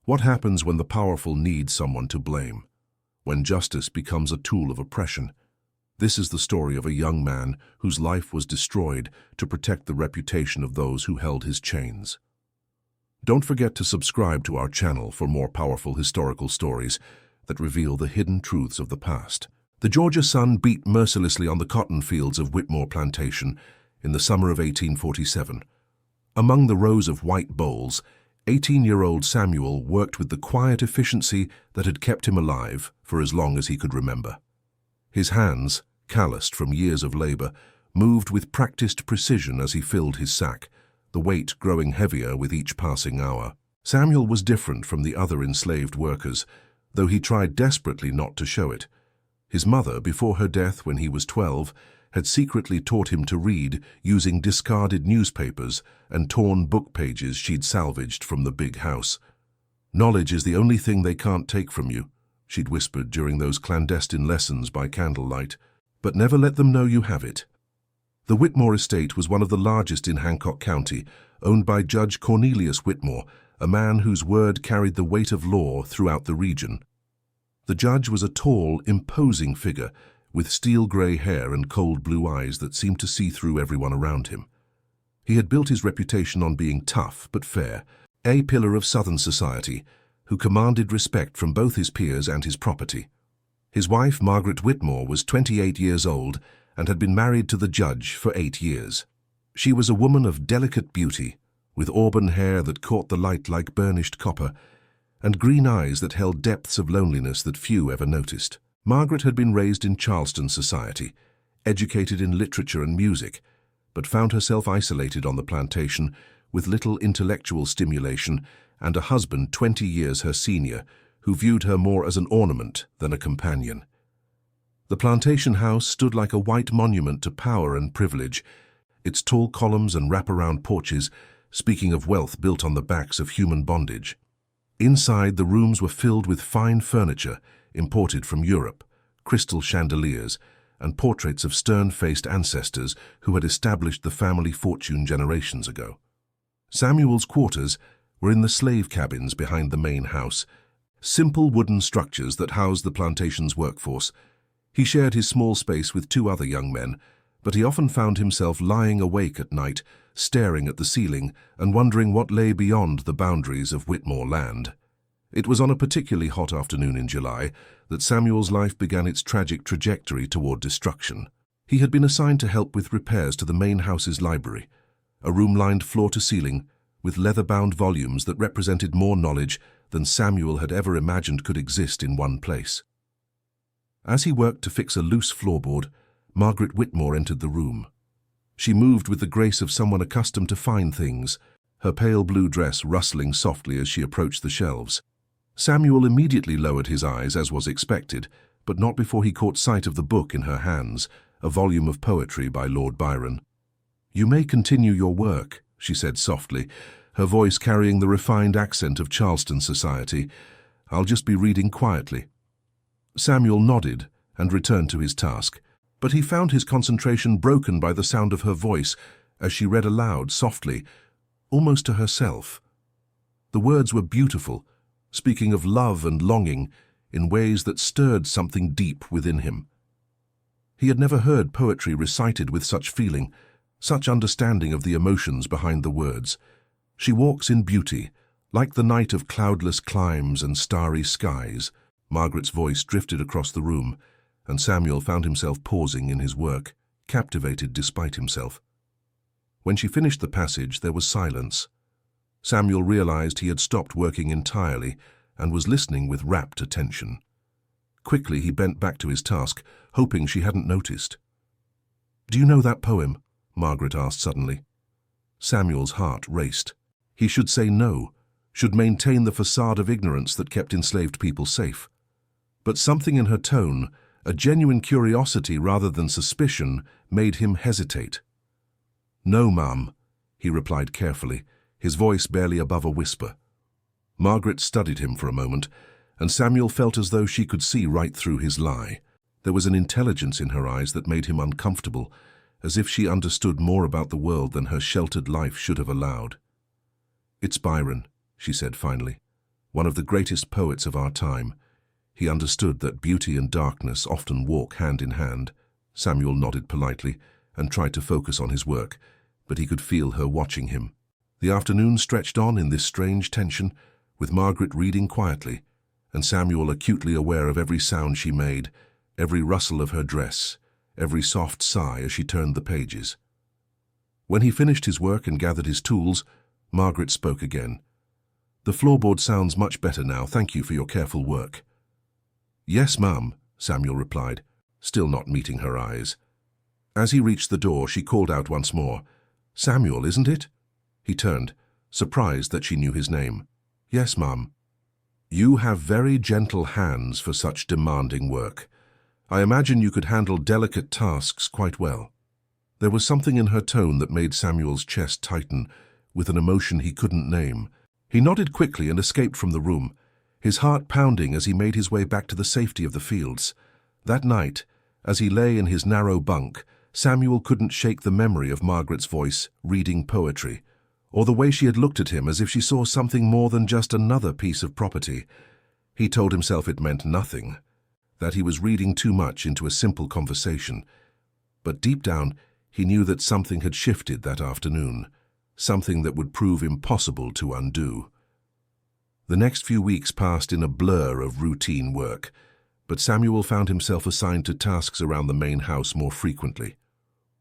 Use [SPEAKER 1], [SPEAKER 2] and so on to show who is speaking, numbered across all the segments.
[SPEAKER 1] What happens when the powerful need someone to blame? When justice becomes a tool of oppression? This is the story of a young man whose life was destroyed to protect the reputation of those who held his chains. Don't forget to subscribe to our channel for more powerful historical stories that reveal the hidden truths of the past. The Georgia sun beat mercilessly on the cotton fields of Whitmore Plantation in the summer of 1847. Among the rows of white bolls, 18-year-old Samuel worked with the quiet efficiency that had kept him alive for as long as he could remember. His hands, calloused from years of labor, moved with practiced precision as he filled his sack, the weight growing heavier with each passing hour. Samuel was different from the other enslaved workers, though he tried desperately not to show it. His mother, before her death when he was 12, had secretly taught him to read using discarded newspapers and torn book pages she'd salvaged from the big house. "Knowledge is the only thing they can't take from you," she'd whispered during those clandestine lessons by candlelight, "but never let them know you have it." The Whitmore estate was one of the largest in Hancock County, owned by Judge Cornelius Whitmore, a man whose word carried the weight of law throughout the region. The judge was a tall, imposing figure, with steel-gray hair and cold blue eyes that seemed to see through everyone around him. He had built his reputation on being tough but fair, a pillar of Southern society, who commanded respect from both his peers and his property. His wife, Margaret Whitmore, was 28 years old and had been married to the judge for 8 years. She was a woman of delicate beauty, with auburn hair that caught the light like burnished copper, and green eyes that held depths of loneliness that few ever noticed. Margaret had been raised in Charleston society, educated in literature and music, but found herself isolated on the plantation with little intellectual stimulation and a husband 20 years her senior, who viewed her more as an ornament than a companion. The plantation house stood like a white monument to power and privilege, its tall columns and wraparound porches speaking of wealth built on the backs of human bondage. Inside, the rooms were filled with fine furniture imported from Europe, crystal chandeliers, and portraits of stern-faced ancestors who had established the family fortune generations ago. Samuel's quarters were in the slave cabins behind the main house, simple wooden structures that housed the plantation's workforce. He shared his small space with 2 other young men, but he often found himself lying awake at night, staring at the ceiling and wondering what lay beyond the boundaries of Whitmore land. It was on a particularly hot afternoon in July that Samuel's life began its tragic trajectory toward destruction. He had been assigned to help with repairs to the main house's library, a room lined floor to ceiling with leather-bound volumes that represented more knowledge than Samuel had ever imagined could exist in one place. As he worked to fix a loose floorboard, Margaret Whitmore entered the room. She moved with the grace of someone accustomed to fine things, her pale blue dress rustling softly as she approached the shelves. Samuel immediately lowered his eyes, as was expected, but not before he caught sight of the book in her hands, a volume of poetry by Lord Byron. "You may continue your work," she said softly, her voice carrying the refined accent of Charleston society. "I'll just be reading quietly." Samuel nodded and returned to his task, but he found his concentration broken by the sound of her voice as she read aloud softly, almost to herself. The words were beautiful, speaking of love and longing in ways that stirred something deep within him. He had never heard poetry recited with such feeling, such understanding of the emotions behind the words. "She walks in beauty, like the night of cloudless climes and starry skies." Margaret's voice drifted across the room, and Samuel found himself pausing in his work, captivated despite himself. When she finished the passage, there was silence. Samuel realized he had stopped working entirely and was listening with rapt attention. Quickly, he bent back to his task, hoping she hadn't noticed. "Do you know that poem?" Margaret asked suddenly. Samuel's heart raced. He should say no, should maintain the facade of ignorance that kept enslaved people safe. But something in her tone, a genuine curiosity rather than suspicion, made him hesitate. "No, ma'am," he replied carefully, his voice barely above a whisper. Margaret studied him for a moment, and Samuel felt as though she could see right through his lie. There was an intelligence in her eyes that made him uncomfortable, as if she understood more about the world than her sheltered life should have allowed. "It's Byron," she said finally. one of the greatest poets of our time. He understood that beauty and darkness often walk hand in hand. Samuel nodded politely and tried to focus on his work, but he could feel her watching him. The afternoon stretched on in this strange tension, with Margaret reading quietly, and Samuel acutely aware of every sound she made, every rustle of her dress, every soft sigh as she turned the pages. When he finished his work and gathered his tools, Margaret spoke again. "The floorboard sounds much better now. Thank you for your careful work." "Yes, ma'am," Samuel replied, still not meeting her eyes. As he reached the door, she called out once more, "Samuel, isn't it?" He turned, surprised that she knew his name. "Yes, ma'am." "You have very gentle hands for such demanding work. I imagine you could handle delicate tasks quite well." There was something in her tone that made Samuel's chest tighten, with an emotion he couldn't name. He nodded quickly and escaped from the room, his heart pounding as he made his way back to the safety of the fields. That night, as he lay in his narrow bunk, Samuel couldn't shake the memory of Margaret's voice reading poetry, or the way she had looked at him as if she saw something more than just another piece of property. He told himself it meant nothing, that he was reading too much into a simple conversation. But deep down, he knew that something had shifted that afternoon, something that would prove impossible to undo. The next few weeks passed in a blur of routine work, but Samuel found himself assigned to tasks around the main house more frequently.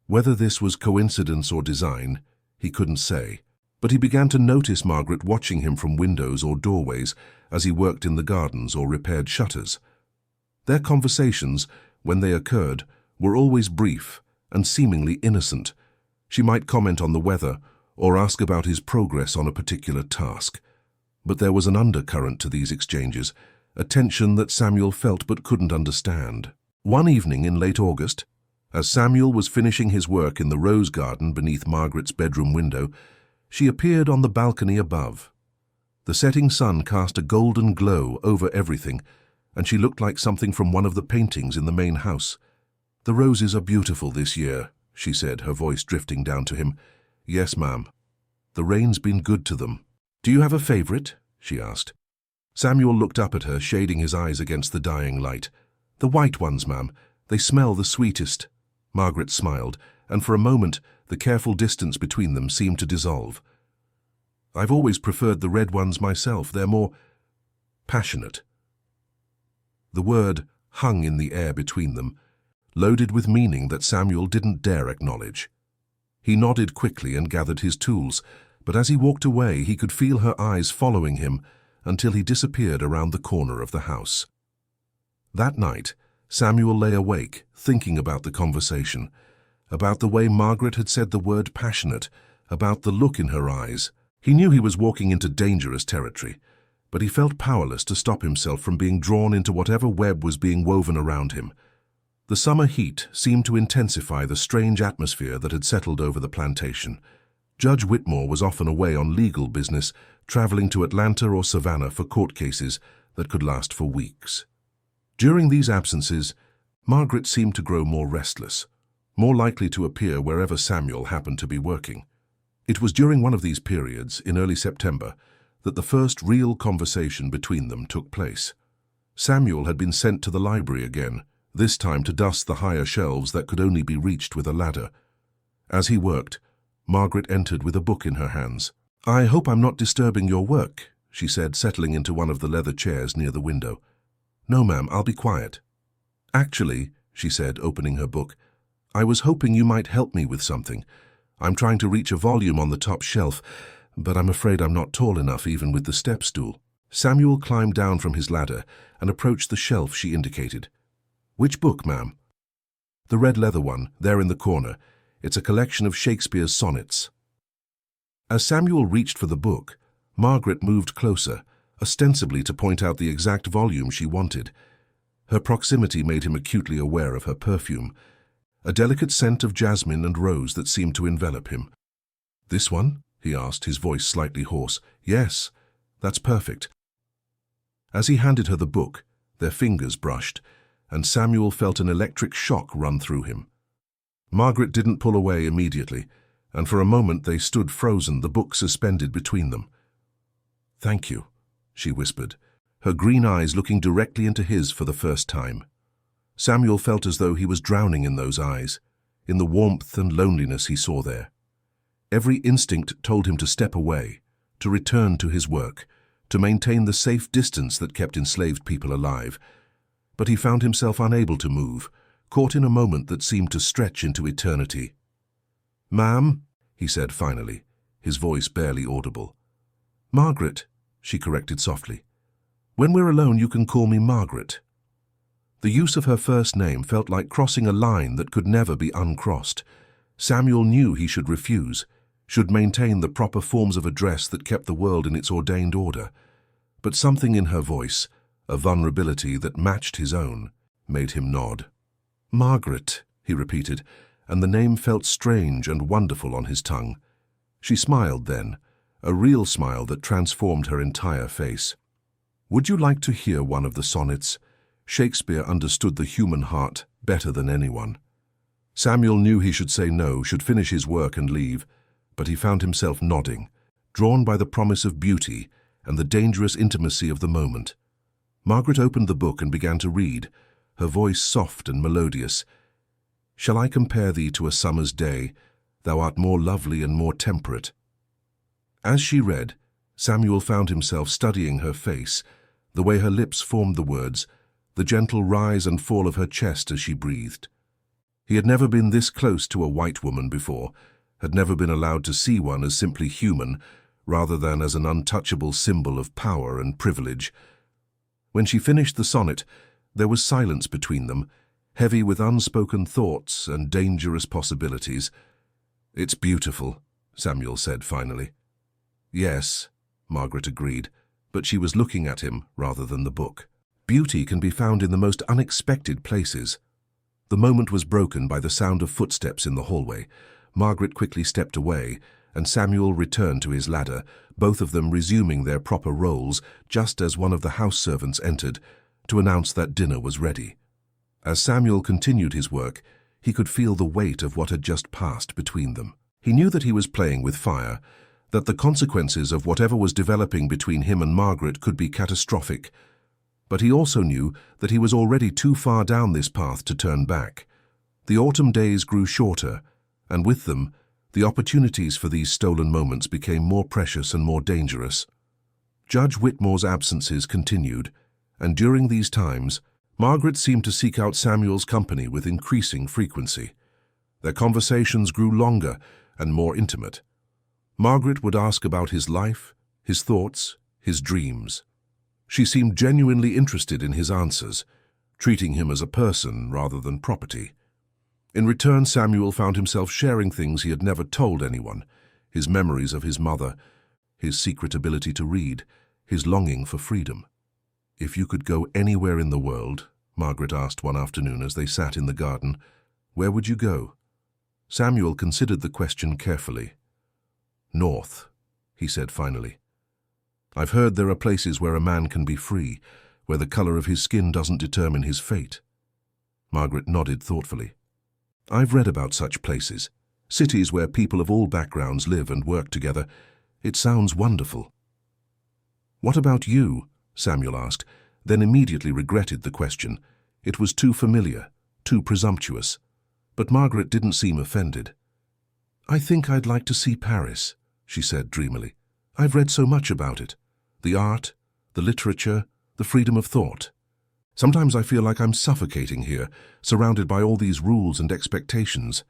[SPEAKER 1] Whether this was coincidence or design, he couldn't say, but he began to notice Margaret watching him from windows or doorways as he worked in the gardens or repaired shutters. Their conversations, when they occurred, were always brief and seemingly innocent. She might comment on the weather or ask about his progress on a particular task. But there was an undercurrent to these exchanges, a tension that Samuel felt but couldn't understand. One evening in late August, as Samuel was finishing his work in the rose garden beneath Margaret's bedroom window, she appeared on the balcony above. The setting sun cast a golden glow over everything, and she looked like something from one of the paintings in the main house. "The roses are beautiful this year," she said, her voice drifting down to him. "Yes, ma'am. The rain's been good to them." "Do you have a favorite?" she asked. Samuel looked up at her, shading his eyes against the dying light. "The white ones, ma'am. They smell the sweetest." Margaret smiled, and for a moment the careful distance between them seemed to dissolve. "I've always preferred the red ones myself. They're more passionate." The word hung in the air between them, loaded with meaning that Samuel didn't dare acknowledge. He nodded quickly and gathered his tools, but as he walked away he could feel her eyes following him until he disappeared around the corner of the house. That night, Samuel lay awake, thinking about the conversation, about the way Margaret had said the word passionate, about the look in her eyes. He knew he was walking into dangerous territory, but he felt powerless to stop himself from being drawn into whatever web was being woven around him. The summer heat seemed to intensify the strange atmosphere that had settled over the plantation. Judge Whitmore was often away on legal business, traveling to Atlanta or Savannah for court cases that could last for weeks. During these absences, Margaret seemed to grow more restless, more likely to appear wherever Samuel happened to be working. It was during one of these periods, in early September, that the first real conversation between them took place. Samuel had been sent to the library again, this time to dust the higher shelves that could only be reached with a ladder. As he worked, Margaret entered with a book in her hands. "I hope I'm not disturbing your work," she said, settling into one of the leather chairs near the window. "No, ma'am, I'll be quiet." "Actually," she said, opening her book, "I was hoping you might help me with something. I'm trying to reach a volume on the top shelf, but I'm afraid I'm not tall enough even with the step stool." Samuel climbed down from his ladder and approached the shelf she indicated. "Which book, ma'am?" "The red leather one, there in the corner. It's a collection of Shakespeare's sonnets." As Samuel reached for the book, Margaret moved closer, ostensibly to point out the exact volume she wanted. Her proximity made him acutely aware of her perfume, a delicate scent of jasmine and rose that seemed to envelop him. "This one?" he asked, his voice slightly hoarse. "Yes, that's perfect." As he handed her the book, their fingers brushed, and Samuel felt an electric shock run through him. Margaret didn't pull away immediately, and for a moment they stood frozen, the book suspended between them. "Thank you," she whispered, her green eyes looking directly into his for the first time. Samuel felt as though he was drowning in those eyes, in the warmth and loneliness he saw there. Every instinct told him to step away, to return to his work, to maintain the safe distance that kept enslaved people alive. But he found himself unable to move, caught in a moment that seemed to stretch into eternity. "Ma'am," he said finally, his voice barely audible. "Margaret," she corrected softly. "When we're alone, you can call me Margaret." The use of her first name felt like crossing a line that could never be uncrossed. Samuel knew he should refuse, should maintain the proper forms of address that kept the world in its ordained order. But something in her voice, a vulnerability that matched his own, made him nod. "Margaret," he repeated, and the name felt strange and wonderful on his tongue. She smiled then, a real smile that transformed her entire face. "Would you like to hear one of the sonnets?" Shakespeare understood the human heart better than anyone. Samuel knew he should say no, should finish his work and leave, but he found himself nodding, drawn by the promise of beauty and the dangerous intimacy of the moment. Margaret opened the book and began to read, her voice soft and melodious. "Shall I compare thee to a summer's day? Thou art more lovely and more temperate." As she read, Samuel found himself studying her face, the way her lips formed the words, the gentle rise and fall of her chest as she breathed. He had never been this close to a white woman before, had never been allowed to see one as simply human, rather than as an untouchable symbol of power and privilege. When she finished the sonnet, there was silence between them, heavy with unspoken thoughts and dangerous possibilities. "It's beautiful," Samuel said finally. "Yes," Margaret agreed, but she was looking at him rather than the book. Beauty can be found in the most unexpected places. The moment was broken by the sound of footsteps in the hallway. Margaret quickly stepped away, and Samuel returned to his ladder, both of them resuming their proper roles just as one of the house servants entered to announce that dinner was ready. As Samuel continued his work, he could feel the weight of what had just passed between them. He knew that he was playing with fire, that the consequences of whatever was developing between him and Margaret could be catastrophic. But he also knew that he was already too far down this path to turn back. The autumn days grew shorter, and with them, the opportunities for these stolen moments became more precious and more dangerous. Judge Whitmore's absences continued, and during these times, Margaret seemed to seek out Samuel's company with increasing frequency. Their conversations grew longer and more intimate. Margaret would ask about his life, his thoughts, his dreams. She seemed genuinely interested in his answers, treating him as a person rather than property. In return, Samuel found himself sharing things he had never told anyone, his memories of his mother, his secret ability to read, his longing for freedom. "If you could go anywhere in the world," Margaret asked one afternoon as they sat in the garden, "where would you go?" Samuel considered the question carefully. "North," he said finally. "I've heard there are places where a man can be free, where the color of his skin doesn't determine his fate." Margaret nodded thoughtfully. "I've read about such places, cities where people of all backgrounds live and work together. It sounds wonderful." "What about you?" Samuel asked, then immediately regretted the question. It was too familiar, too presumptuous. But Margaret didn't seem offended. "I think I'd like to see Paris," she said dreamily. "I've read so much about it. The art, the literature, the freedom of thought. Sometimes I feel like I'm suffocating here, surrounded by all these rules and expectations."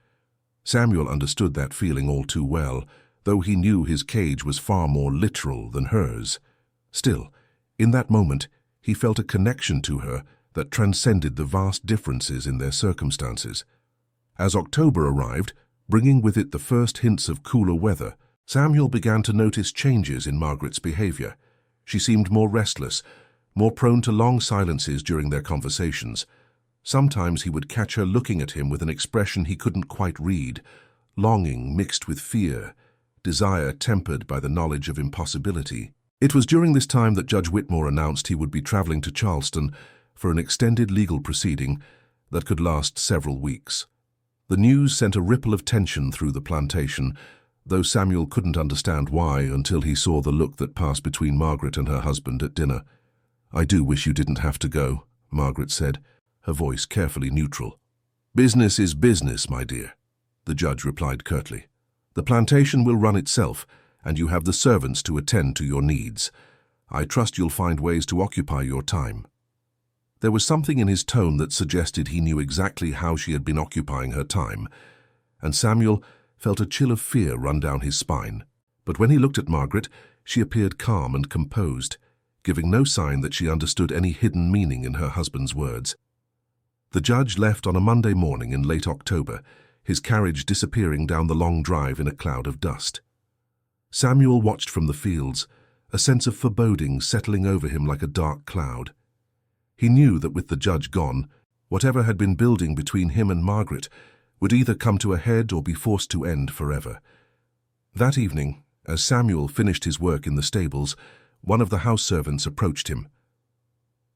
[SPEAKER 1] Samuel understood that feeling all too well, though he knew his cage was far more literal than hers. Still, in that moment, he felt a connection to her that transcended the vast differences in their circumstances. As October arrived, bringing with it the first hints of cooler weather, Samuel began to notice changes in Margaret's behavior. She seemed more restless, more prone to long silences during their conversations. Sometimes he would catch her looking at him with an expression he couldn't quite read, longing mixed with fear, desire tempered by the knowledge of impossibility. It was during this time that Judge Whitmore announced he would be traveling to Charleston for an extended legal proceeding that could last several weeks. The news sent a ripple of tension through the plantation, though Samuel couldn't understand why until he saw the look that passed between Margaret and her husband at dinner. "I do wish you didn't have to go," Margaret said, her voice carefully neutral. "Business is business, my dear," the judge replied curtly. "The plantation will run itself, and you have the servants to attend to your needs. I trust you'll find ways to occupy your time." There was something in his tone that suggested he knew exactly how she had been occupying her time, and Samuel felt a chill of fear run down his spine. But when he looked at Margaret, she appeared calm and composed, giving no sign that she understood any hidden meaning in her husband's words. The judge left on a Monday morning in late October, his carriage disappearing down the long drive in a cloud of dust. Samuel watched from the fields, a sense of foreboding settling over him like a dark cloud. He knew that with the judge gone, whatever had been building between him and Margaret would either come to a head or be forced to end forever. That evening, as Samuel finished his work in the stables, one of the house servants approached him.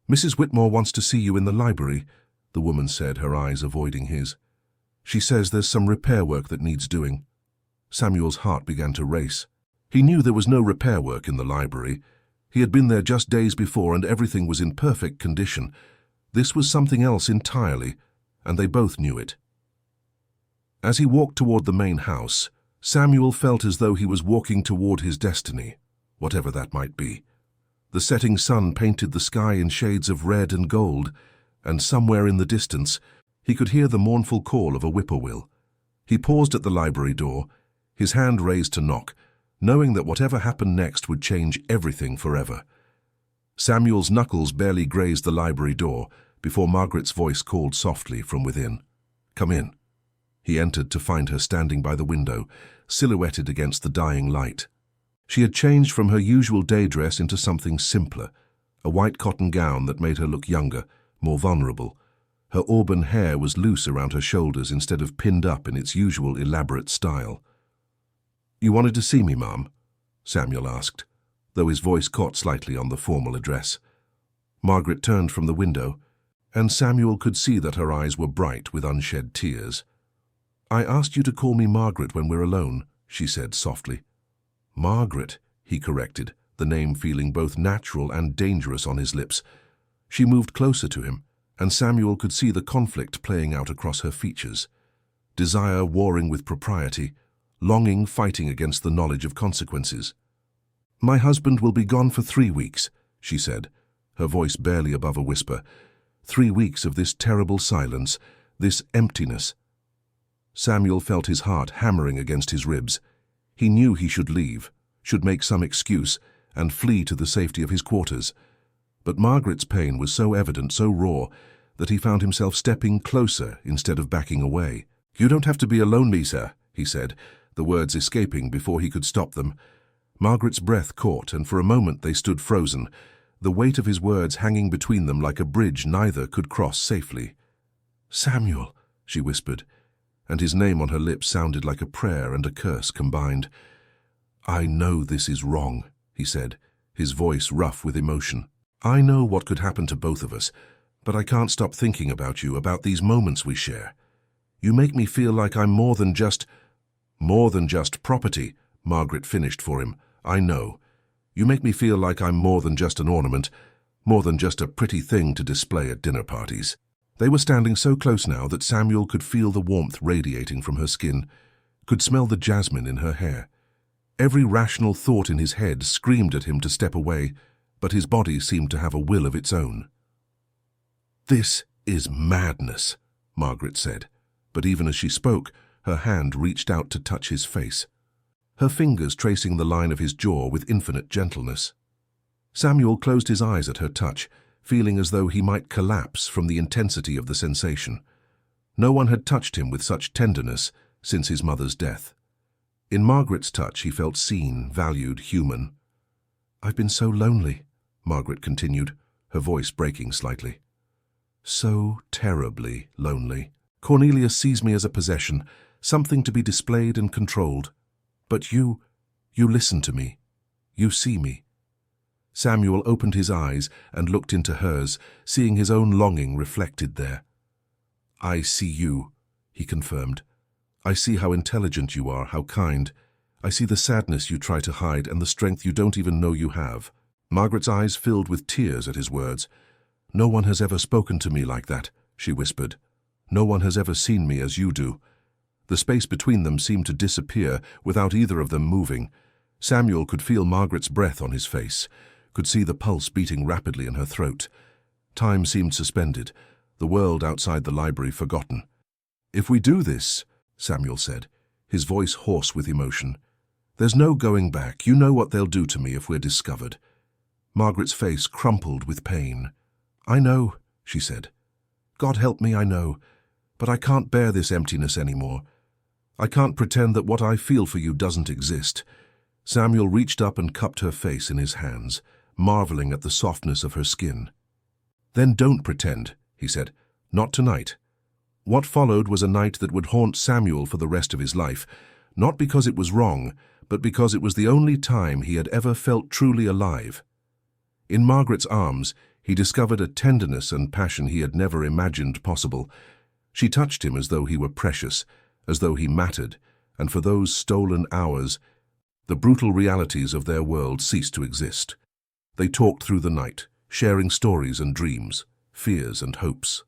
[SPEAKER 1] "Mrs. Whitmore wants to see you in the library," the woman said, her eyes avoiding his. "She says there's some repair work that needs doing." Samuel's heart began to race. He knew there was no repair work in the library. He had been there just days before and everything was in perfect condition. This was something else entirely, and they both knew it. As he walked toward the main house, Samuel felt as though he was walking toward his destiny, whatever that might be. The setting sun painted the sky in shades of red and gold, and somewhere in the distance, he could hear the mournful call of a whippoorwill. He paused at the library door, his hand raised to knock, knowing that whatever happened next would change everything forever. Samuel's knuckles barely grazed the library door before Margaret's voice called softly from within. "Come in." He entered to find her standing by the window, silhouetted against the dying light. She had changed from her usual day dress into something simpler, a white cotton gown that made her look younger, more vulnerable. Her auburn hair was loose around her shoulders instead of pinned up in its usual elaborate style. "You wanted to see me, Ma'am?" Samuel asked, though his voice caught slightly on the formal address. Margaret turned from the window, and Samuel could see that her eyes were bright with unshed tears. "I asked you to call me Margaret when we're alone," she said softly. "Margaret," he corrected, the name feeling both natural and dangerous on his lips. She moved closer to him, and Samuel could see the conflict playing out across her features. Desire warring with propriety, longing fighting against the knowledge of consequences. "My husband will be gone for 3 weeks, she said, her voice barely above a whisper. 3 weeks of this terrible silence, this emptiness. Samuel felt his heart hammering against his ribs. He knew he should leave, should make some excuse, and flee to the safety of his quarters. But Margaret's pain was so evident, so raw, that he found himself stepping closer instead of backing away. "You don't have to be alone, Lisa," he said, the words escaping before he could stop them. Margaret's breath caught, and for a moment they stood frozen, the weight of his words hanging between them like a bridge neither could cross safely. "Samuel," she whispered, and his name on her lips sounded like a prayer and a curse combined. "I know this is wrong," he said, his voice rough with emotion. "I know what could happen to both of us, but I can't stop thinking about you, about these moments we share. You make me feel like I'm more than just property," Margaret finished for him. "I know. You make me feel like I'm more than just an ornament, more than just a pretty thing to display at dinner parties." They were standing so close now that Samuel could feel the warmth radiating from her skin, could smell the jasmine in her hair. Every rational thought in his head screamed at him to step away, but his body seemed to have a will of its own. "This is madness," Margaret said, but even as she spoke, her hand reached out to touch his face, her fingers tracing the line of his jaw with infinite gentleness. Samuel closed his eyes at her touch, feeling as though he might collapse from the intensity of the sensation. No one had touched him with such tenderness since his mother's death. In Margaret's touch he felt seen, valued, human. "I've been so lonely," Margaret continued, her voice breaking slightly. "So terribly lonely. Cornelia sees me as a possession, something to be displayed and controlled. But you listen to me. You see me." Samuel opened his eyes and looked into hers, seeing his own longing reflected there. "I see you," he confirmed. "I see how intelligent you are, how kind. I see the sadness you try to hide and the strength you don't even know you have." Margaret's eyes filled with tears at his words. "No one has ever spoken to me like that," she whispered. "No one has ever seen me as you do." The space between them seemed to disappear without either of them moving. Samuel could feel Margaret's breath on his face, could see the pulse beating rapidly in her throat. Time seemed suspended, the world outside the library forgotten. "If we do this," Samuel said, his voice hoarse with emotion, "there's no going back. You know what they'll do to me if we're discovered." Margaret's face crumpled with pain. "I know," she said. "God help me, I know. But I can't bear this emptiness anymore. I can't pretend that what I feel for you doesn't exist." Samuel reached up and cupped her face in his hands, marveling at the softness of her skin. "Then don't pretend," he said. "Not tonight." What followed was a night that would haunt Samuel for the rest of his life, not because it was wrong, but because it was the only time he had ever felt truly alive. In Margaret's arms, he discovered a tenderness and passion he had never imagined possible. She touched him as though he were precious, as though he mattered, and for those stolen hours, the brutal realities of their world ceased to exist. They talked through the night, sharing stories and dreams, fears and hopes.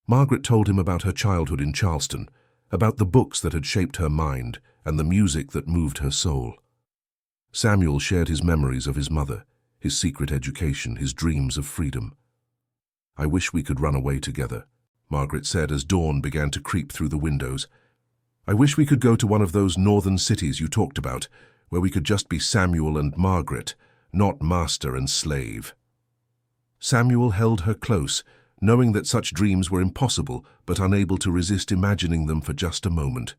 [SPEAKER 1] Margaret told him about her childhood in Charleston, about the books that had shaped her mind and the music that moved her soul. Samuel shared his memories of his mother, his secret education, his dreams of freedom. "I wish we could run away together," Margaret said as dawn began to creep through the windows. "I wish we could go to one of those northern cities you talked about, where we could just be Samuel and Margaret, not master and slave." Samuel held her close, knowing that such dreams were impossible, but unable to resist imagining them for just a moment.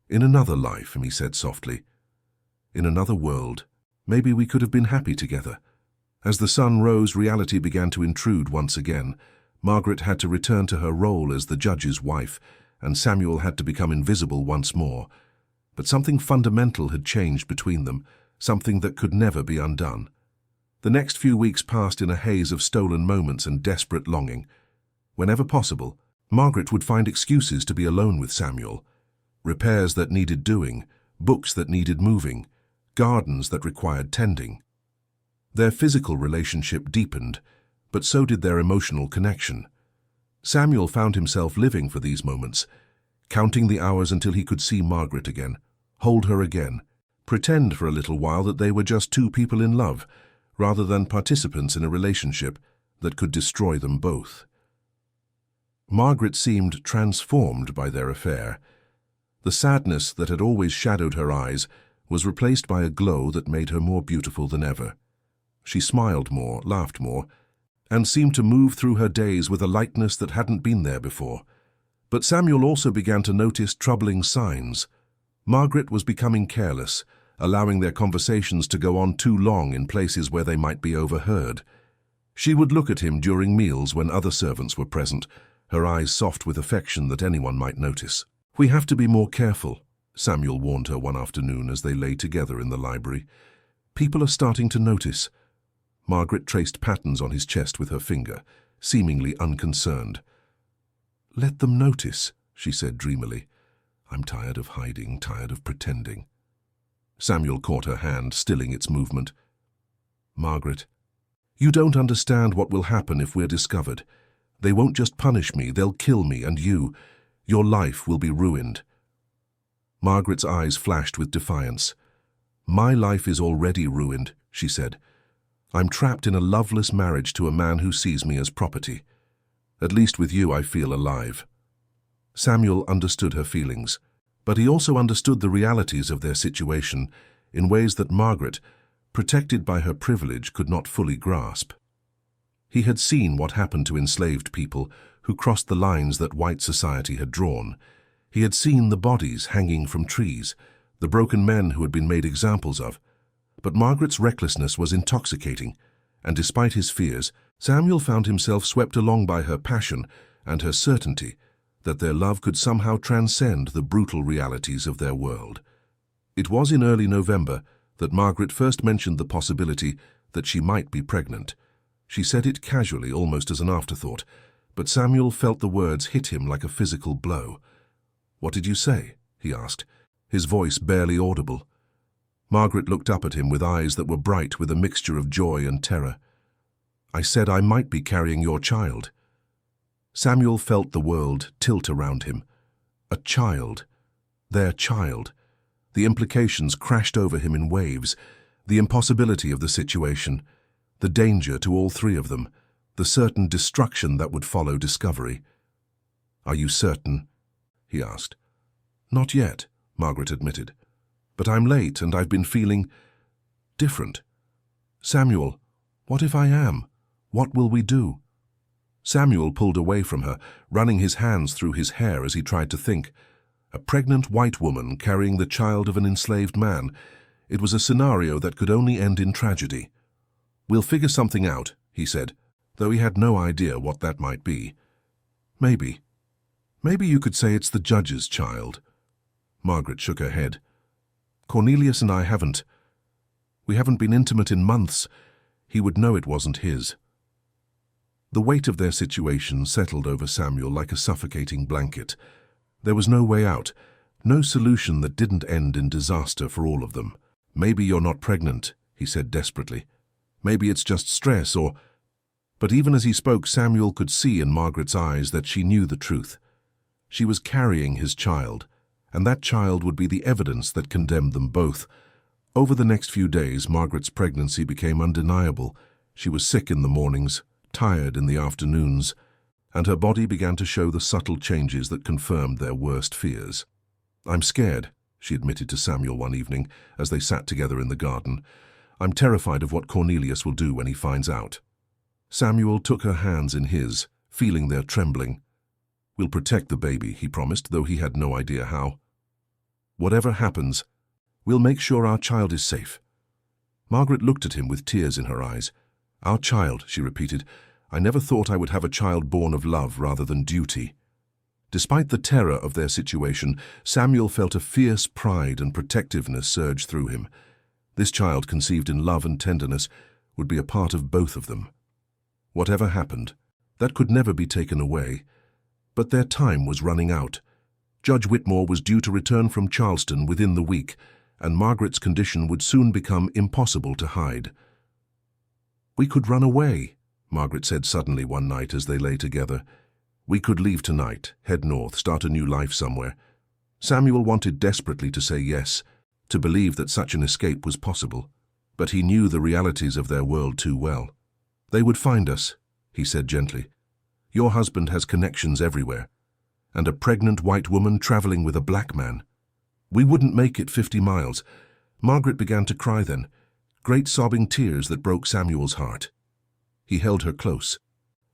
[SPEAKER 1] "In another life," he said softly, "in another world, maybe we could have been happy together." As the sun rose, reality began to intrude once again. Margaret had to return to her role as the judge's wife, and Samuel had to become invisible once more. But something fundamental had changed between them, something that could never be undone. The next few weeks passed in a haze of stolen moments and desperate longing. Whenever possible, Margaret would find excuses to be alone with Samuel. Repairs that needed doing, books that needed moving, gardens that required tending. Their physical relationship deepened, but so did their emotional connection. Samuel found himself living for these moments, counting the hours until he could see Margaret again, hold her again, pretend for a little while that they were just two people in love, rather than participants in a relationship that could destroy them both. Margaret seemed transformed by their affair. The sadness that had always shadowed her eyes was replaced by a glow that made her more beautiful than ever. She smiled more, laughed more, and seemed to move through her days with a lightness that hadn't been there before. But Samuel also began to notice troubling signs. Margaret was becoming careless, allowing their conversations to go on too long in places where they might be overheard. She would look at him during meals when other servants were present, her eyes soft with affection that anyone might notice. "We have to be more careful," Samuel warned her one afternoon as they lay together in the library. "People are starting to notice." Margaret traced patterns on his chest with her finger, seemingly unconcerned. "Let them notice," she said dreamily. "I'm tired of hiding, tired of pretending." Samuel caught her hand, stilling its movement. "Margaret, you don't understand what will happen if we're discovered. They won't just punish me, they'll kill me, and you. Your life will be ruined." Margaret's eyes flashed with defiance. "My life is already ruined," she said. "I'm trapped in a loveless marriage to a man who sees me as property. At least with you I feel alive." Samuel understood her feelings, but he also understood the realities of their situation in ways that Margaret, protected by her privilege, could not fully grasp. He had seen what happened to enslaved people who crossed the lines that white society had drawn. He had seen the bodies hanging from trees, the broken men who had been made examples of. But Margaret's recklessness was intoxicating, and despite his fears, Samuel found himself swept along by her passion and her certainty that their love could somehow transcend the brutal realities of their world. It was in early November that Margaret first mentioned the possibility that she might be pregnant. She said it casually, almost as an afterthought, but Samuel felt the words hit him like a physical blow. "What did you say?" he asked, his voice barely audible. Margaret looked up at him with eyes that were bright with a mixture of joy and terror. "I said I might be carrying your child." Samuel felt the world tilt around him. A child. Their child. The implications crashed over him in waves. The impossibility of the situation. The danger to all three of them. The certain destruction that would follow discovery. "Are you certain?" he asked. "Not yet," Margaret admitted. "But I'm late and I've been feeling different." "Samuel, what if I am? What will we do?" Samuel pulled away from her, running his hands through his hair as he tried to think. A pregnant white woman carrying the child of an enslaved man. It was a scenario that could only end in tragedy. "We'll figure something out," he said, though he had no idea what that might be. "Maybe. Maybe you could say it's the judge's child." Margaret shook her head. "Cornelius and I haven't. We haven't been intimate in months. He would know it wasn't his." The weight of their situation settled over Samuel like a suffocating blanket. There was no way out, no solution that didn't end in disaster for all of them. "Maybe you're not pregnant," he said desperately. "Maybe it's just stress or—" But even as he spoke, Samuel could see in Margaret's eyes that she knew the truth. She was carrying his child, and that child would be the evidence that condemned them both. Over the next few days, Margaret's pregnancy became undeniable. She was sick in the mornings, tired in the afternoons, and her body began to show the subtle changes that confirmed their worst fears. "I'm scared," she admitted to Samuel one evening as they sat together in the garden. "I'm terrified of what Cornelius will do when he finds out." Samuel took her hands in his, feeling their trembling. "We'll protect the baby," he promised, though he had no idea how. "Whatever happens, we'll make sure our child is safe." Margaret looked at him with tears in her eyes. "Our child," she repeated. "I never thought I would have a child born of love rather than duty." Despite the terror of their situation, Samuel felt a fierce pride and protectiveness surge through him. This child, conceived in love and tenderness, would be a part of both of them. Whatever happened, that could never be taken away. But their time was running out. Judge Whitmore was due to return from Charleston within the week, and Margaret's condition would soon become impossible to hide. "We could run away," Margaret said suddenly one night as they lay together. "We could leave tonight, head north, start a new life somewhere." Samuel wanted desperately to say yes, to believe that such an escape was possible, but he knew the realities of their world too well. "They would find us," he said gently. "Your husband has connections everywhere, and a pregnant white woman traveling with a black man. We wouldn't make it 50 miles. Margaret began to cry then, great sobbing tears that broke Samuel's heart. He held her close,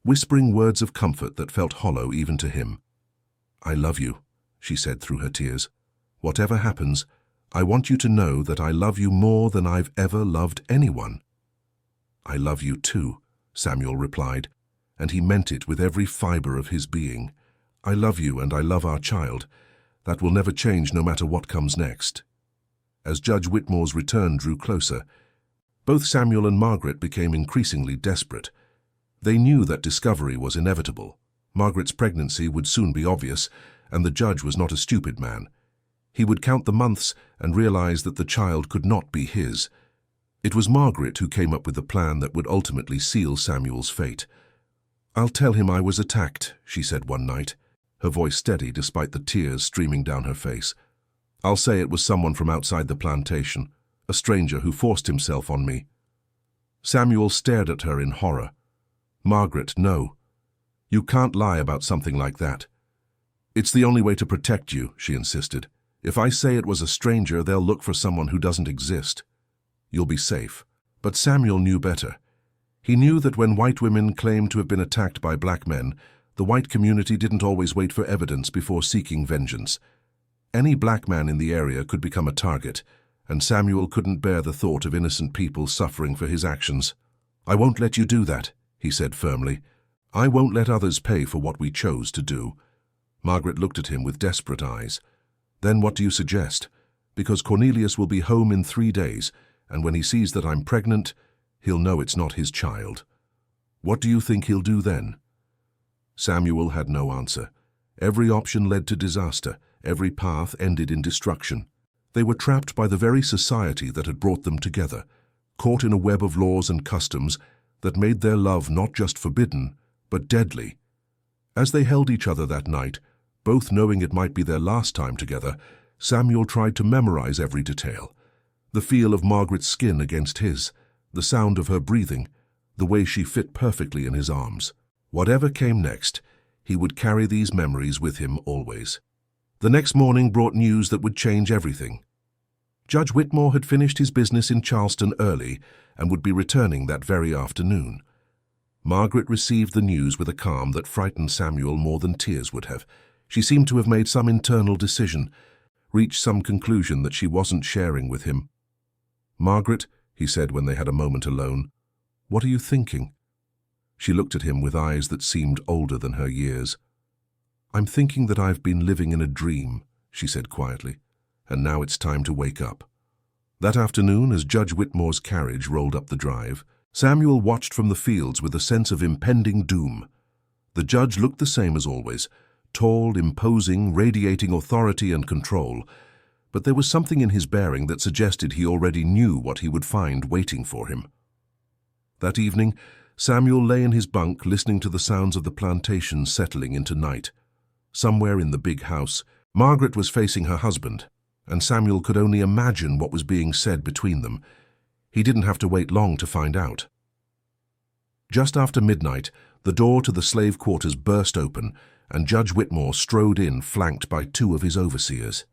[SPEAKER 1] whispering words of comfort that felt hollow even to him. "I love you," she said through her tears. "Whatever happens, I want you to know that I love you more than I've ever loved anyone." "I love you too," Samuel replied, and he meant it with every fiber of his being. "I love you and I love our child. That will never change no matter what comes next." As Judge Whitmore's return drew closer, both Samuel and Margaret became increasingly desperate. They knew that discovery was inevitable. Margaret's pregnancy would soon be obvious, and the judge was not a stupid man. He would count the months and realize that the child could not be his. It was Margaret who came up with the plan that would ultimately seal Samuel's fate. "I'll tell him I was attacked," she said one night, her voice steady despite the tears streaming down her face. "I'll say it was someone from outside the plantation, a stranger who forced himself on me." Samuel stared at her in horror. "Margaret, no. You can't lie about something like that." "It's the only way to protect you," she insisted. "If I say it was a stranger, they'll look for someone who doesn't exist. You'll be safe." But Samuel knew better. He knew that when white women claimed to have been attacked by black men, the white community didn't always wait for evidence before seeking vengeance. Any black man in the area could become a target, and Samuel couldn't bear the thought of innocent people suffering for his actions. "I won't let you do that," he said firmly. "I won't let others pay for what we chose to do." Margaret looked at him with desperate eyes. "Then what do you suggest? Because Cornelius will be home in 3 days, and when he sees that I'm pregnant, he'll know it's not his child. What do you think he'll do then?" Samuel had no answer. Every option led to disaster. Every path ended in destruction. They were trapped by the very society that had brought them together, caught in a web of laws and customs that made their love not just forbidden, but deadly. As they held each other that night, both knowing it might be their last time together, Samuel tried to memorize every detail. The feel of Margaret's skin against his, the sound of her breathing, the way she fit perfectly in his arms. Whatever came next, he would carry these memories with him always. The next morning brought news that would change everything. Judge Whitmore had finished his business in Charleston early and would be returning that very afternoon. Margaret received the news with a calm that frightened Samuel more than tears would have. She seemed to have made some internal decision, reached some conclusion that she wasn't sharing with him. "Margaret," he said when they had a moment alone, "what are you thinking?" She looked at him with eyes that seemed older than her years. "I'm thinking that I've been living in a dream," she said quietly, "and now it's time to wake up." That afternoon, as Judge Whitmore's carriage rolled up the drive, Samuel watched from the fields with a sense of impending doom. The judge looked the same as always, tall, imposing, radiating authority and control, but there was something in his bearing that suggested he already knew what he would find waiting for him. That evening, Samuel lay in his bunk listening to the sounds of the plantation settling into night. Somewhere in the big house, Margaret was facing her husband, and Samuel could only imagine what was being said between them. He didn't have to wait long to find out. Just after midnight, the door to the slave quarters burst open, and Judge Whitmore strode in, flanked by two of his overseers.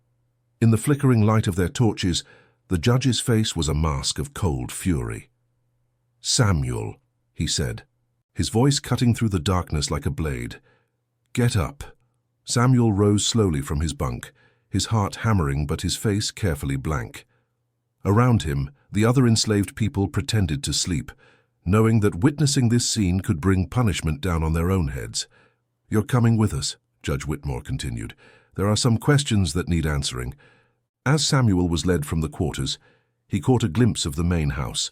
[SPEAKER 1] In the flickering light of their torches, the judge's face was a mask of cold fury. "Samuel," he said, his voice cutting through the darkness like a blade. "Get up." Samuel rose slowly from his bunk, his heart hammering but his face carefully blank. Around him, the other enslaved people pretended to sleep, knowing that witnessing this scene could bring punishment down on their own heads. "You're coming with us," Judge Whitmore continued. "There are some questions that need answering." As Samuel was led from the quarters, he caught a glimpse of the main house.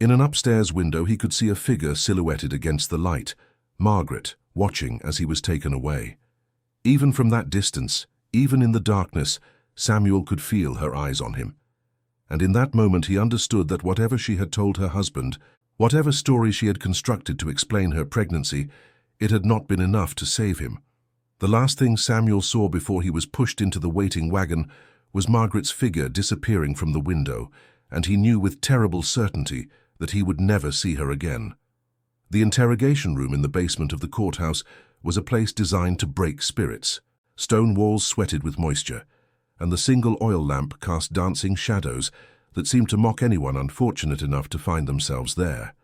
[SPEAKER 1] In an upstairs window he could see a figure silhouetted against the light, Margaret, watching as he was taken away. Even from that distance, even in the darkness, Samuel could feel her eyes on him. And in that moment he understood that whatever she had told her husband, whatever story she had constructed to explain her pregnancy, it had not been enough to save him. The last thing Samuel saw before he was pushed into the waiting wagon was Margaret's figure disappearing from the window, and he knew with terrible certainty that he would never see her again. The interrogation room in the basement of the courthouse was a place designed to break spirits. Stone walls sweated with moisture, and the single oil lamp cast dancing shadows that seemed to mock anyone unfortunate enough to find themselves there.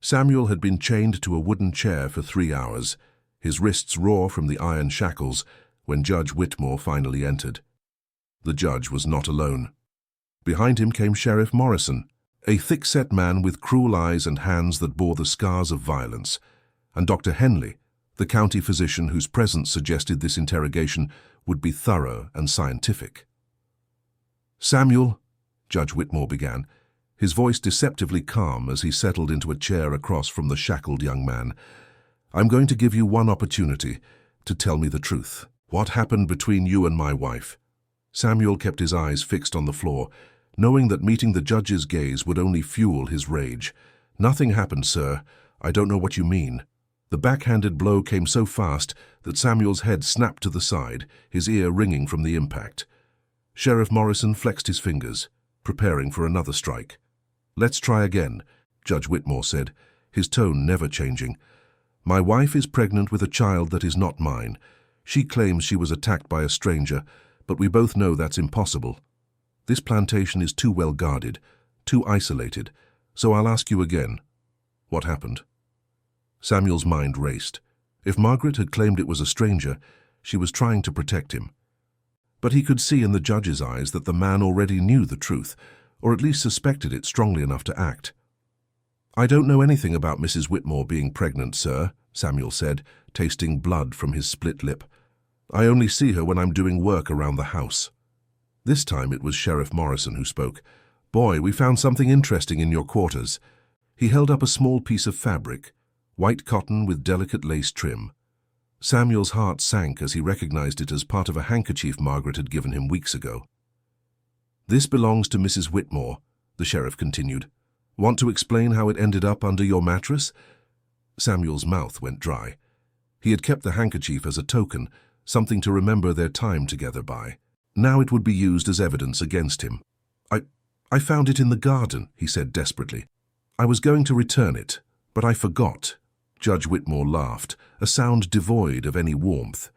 [SPEAKER 1] Samuel had been chained to a wooden chair for 3 hours, his wrists raw from the iron shackles, when Judge Whitmore finally entered. The judge was not alone. Behind him came Sheriff Morrison, a thick-set man with cruel eyes and hands that bore the scars of violence, and Dr. Henley, the county physician whose presence suggested this interrogation would be thorough and scientific. "Samuel," Judge Whitmore began, his voice deceptively calm as he settled into a chair across from the shackled young man, "I'm going to give you one opportunity to tell me the truth. What happened between you and my wife?" Samuel kept his eyes fixed on the floor, knowing that meeting the judge's gaze would only fuel his rage. "Nothing happened, sir. I don't know what you mean." The backhanded blow came so fast that Samuel's head snapped to the side, his ear ringing from the impact. Sheriff Morrison flexed his fingers, preparing for another strike. "Let's try again," Judge Whitmore said, his tone never changing. "My wife is pregnant with a child that is not mine. She claims she was attacked by a stranger, but we both know that's impossible. This plantation is too well guarded, too isolated, so I'll ask you again. What happened?" Samuel's mind raced. If Margaret had claimed it was a stranger, she was trying to protect him. But he could see in the judge's eyes that the man already knew the truth, or at least suspected it strongly enough to act. "I don't know anything about Mrs. Whitmore being pregnant, sir," Samuel said, tasting blood from his split lip. "I only see her when I'm doing work around the house." This time it was Sheriff Morrison who spoke. "Boy, we found something interesting in your quarters." He held up a small piece of fabric, white cotton with delicate lace trim. Samuel's heart sank as he recognized it as part of a handkerchief Margaret had given him weeks ago. "This belongs to Mrs. Whitmore," the sheriff continued. "Want to explain how it ended up under your mattress?" Samuel's mouth went dry. He had kept the handkerchief as a token, something to remember their time together by. Now it would be used as evidence against him. I found it in the garden," he said desperately. "I was going to return it, but I forgot." Judge Whitmore laughed, a sound devoid of any warmth.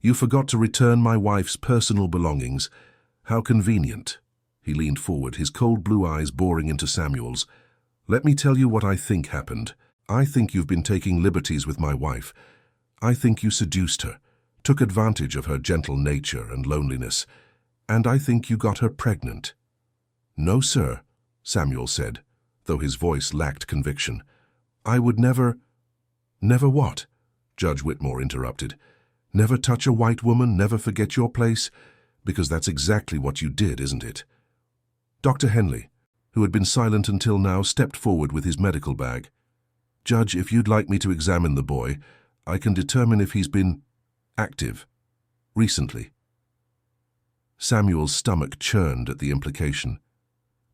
[SPEAKER 1] "You forgot to return my wife's personal belongings. How convenient." He leaned forward, his cold blue eyes boring into Samuel's. "Let me tell you what I think happened. I think you've been taking liberties with my wife. I think you seduced her, took advantage of her gentle nature and loneliness, and I think you got her pregnant." "No, sir," Samuel said, though his voice lacked conviction. "I would never—" "Never what?" Judge Whitmore interrupted. "Never touch a white woman, never forget your place? Because that's exactly what you did, isn't it?" Dr. Henley, who had been silent until now, stepped forward with his medical bag. "Judge, if you'd like me to examine the boy, I can determine if he's been active recently." Samuel's stomach churned at the implication.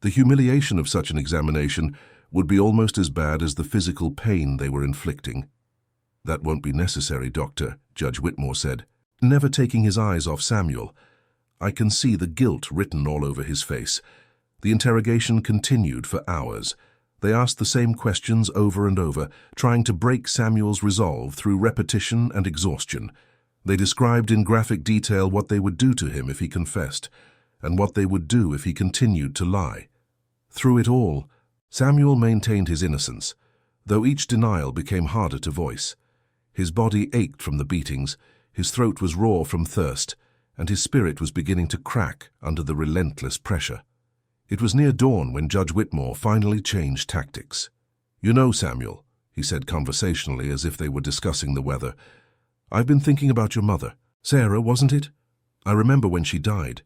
[SPEAKER 1] The humiliation of such an examination would be almost as bad as the physical pain they were inflicting. "That won't be necessary, Doctor," Judge Whitmore said, never taking his eyes off Samuel. I can see the guilt written all over his face. The interrogation continued for hours. They asked the same questions over and over, trying to break Samuel's resolve through repetition and exhaustion. They described in graphic detail what they would do to him if he confessed, and what they would do if he continued to lie. Through it all, Samuel maintained his innocence, though each denial became harder to voice. His body ached from the beatings, his throat was raw from thirst, and his spirit was beginning to crack under the relentless pressure. It was near dawn when Judge Whitmore finally changed tactics. "You know, Samuel," he said conversationally as if they were discussing the weather, "I've been thinking about your mother. Sarah, wasn't it? I remember when she died.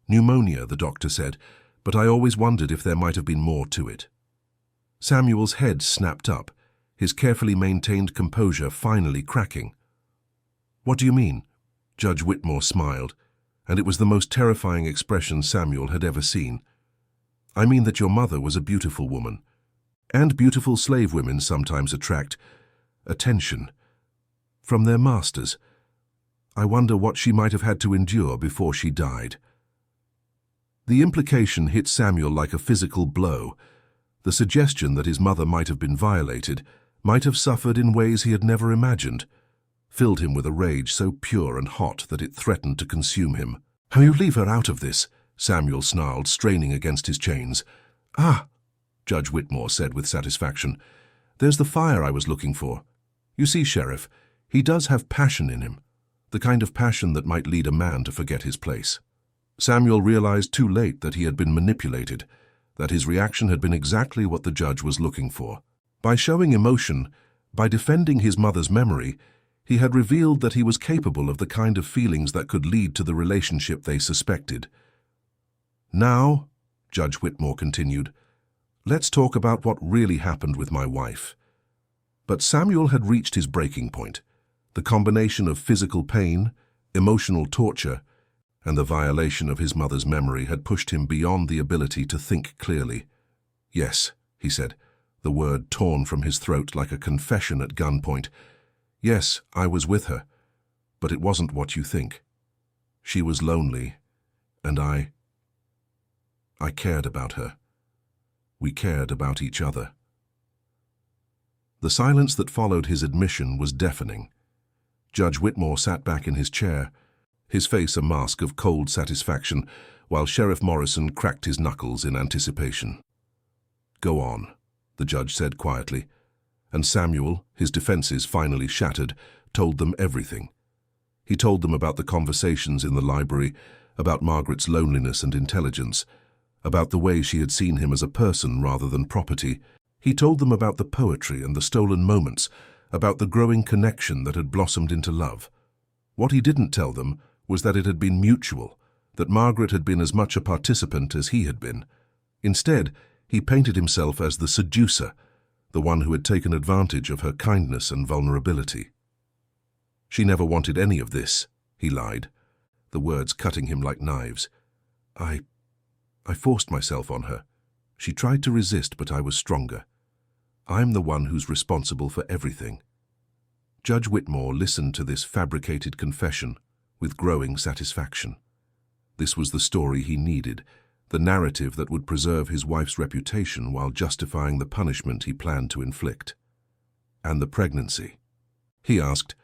[SPEAKER 1] Pneumonia, the doctor said, but I always wondered if there might have been more to it." Samuel's head snapped up, his carefully maintained composure finally cracking. "What do you mean?" Judge Whitmore smiled, and it was the most terrifying expression Samuel had ever seen. "I mean that your mother was a beautiful woman, and beautiful slave women sometimes attract attention from their masters. I wonder what she might have had to endure before she died." The implication hit Samuel like a physical blow. The suggestion that his mother might have been violated, might have suffered in ways he had never imagined, filled him with a rage so pure and hot that it threatened to consume him. "How you leave her out of this?" Samuel snarled, straining against his chains. "Ah," Judge Whitmore said with satisfaction, "there's the fire I was looking for. You see, Sheriff, he does have passion in him, the kind of passion that might lead a man to forget his place." Samuel realized too late that he had been manipulated, that his reaction had been exactly what the judge was looking for. By showing emotion, by defending his mother's memory, he had revealed that he was capable of the kind of feelings that could lead to the relationship they suspected. "Now," Judge Whitmore continued, "let's talk about what really happened with my wife." But Samuel had reached his breaking point. The combination of physical pain, emotional torture, and the violation of his mother's memory had pushed him beyond the ability to think clearly. "Yes," he said, the word torn from his throat like a confession at gunpoint. "Yes, I was with her, but it wasn't what you think. She was lonely, and I cared about her. We cared about each other." The silence that followed his admission was deafening. Judge Whitmore sat back in his chair, his face a mask of cold satisfaction, while Sheriff Morrison cracked his knuckles in anticipation. "Go on," the judge said quietly, and Samuel, his defenses finally shattered, told them everything. He told them about the conversations in the library, about Margaret's loneliness and intelligence, about the way she had seen him as a person rather than property. He told them about the poetry and the stolen moments, about the growing connection that had blossomed into love. What he didn't tell them was that it had been mutual, that Margaret had been as much a participant as he had been. Instead, he painted himself as the seducer, the one who had taken advantage of her kindness and vulnerability. "She never wanted any of this," he lied, the words cutting him like knives. I forced myself on her. She tried to resist, but I was stronger. I'm the one who's responsible for everything." Judge Whitmore listened to this fabricated confession with growing satisfaction. This was the story he needed, the narrative that would preserve his wife's reputation while justifying the punishment he planned to inflict. "And the pregnancy?" he asked.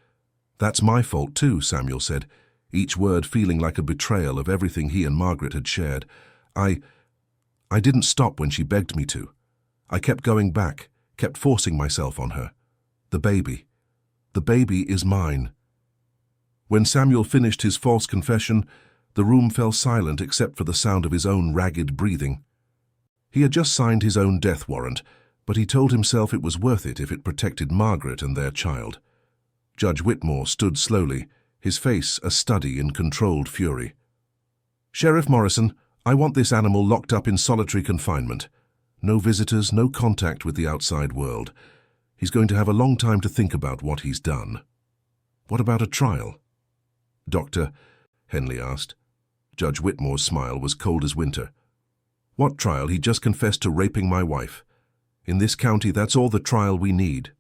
[SPEAKER 1] "That's my fault too," Samuel said, each word feeling like a betrayal of everything he and Margaret had shared. I didn't stop when she begged me to. I kept going back, kept forcing myself on her. The baby is mine." When Samuel finished his false confession, the room fell silent except for the sound of his own ragged breathing. He had just signed his own death warrant, but he told himself it was worth it if it protected Margaret and their child. Judge Whitmore stood slowly, his face a study in controlled fury. "Sheriff Morrison, I want this animal locked up in solitary confinement. No visitors, no contact with the outside world. He's going to have a long time to think about what he's done." "What about a trial?" "Doctor," Henley asked. Judge Whitmore's smile was cold as winter. "What trial? He just confessed to raping my wife. In this county, that's all the trial we need."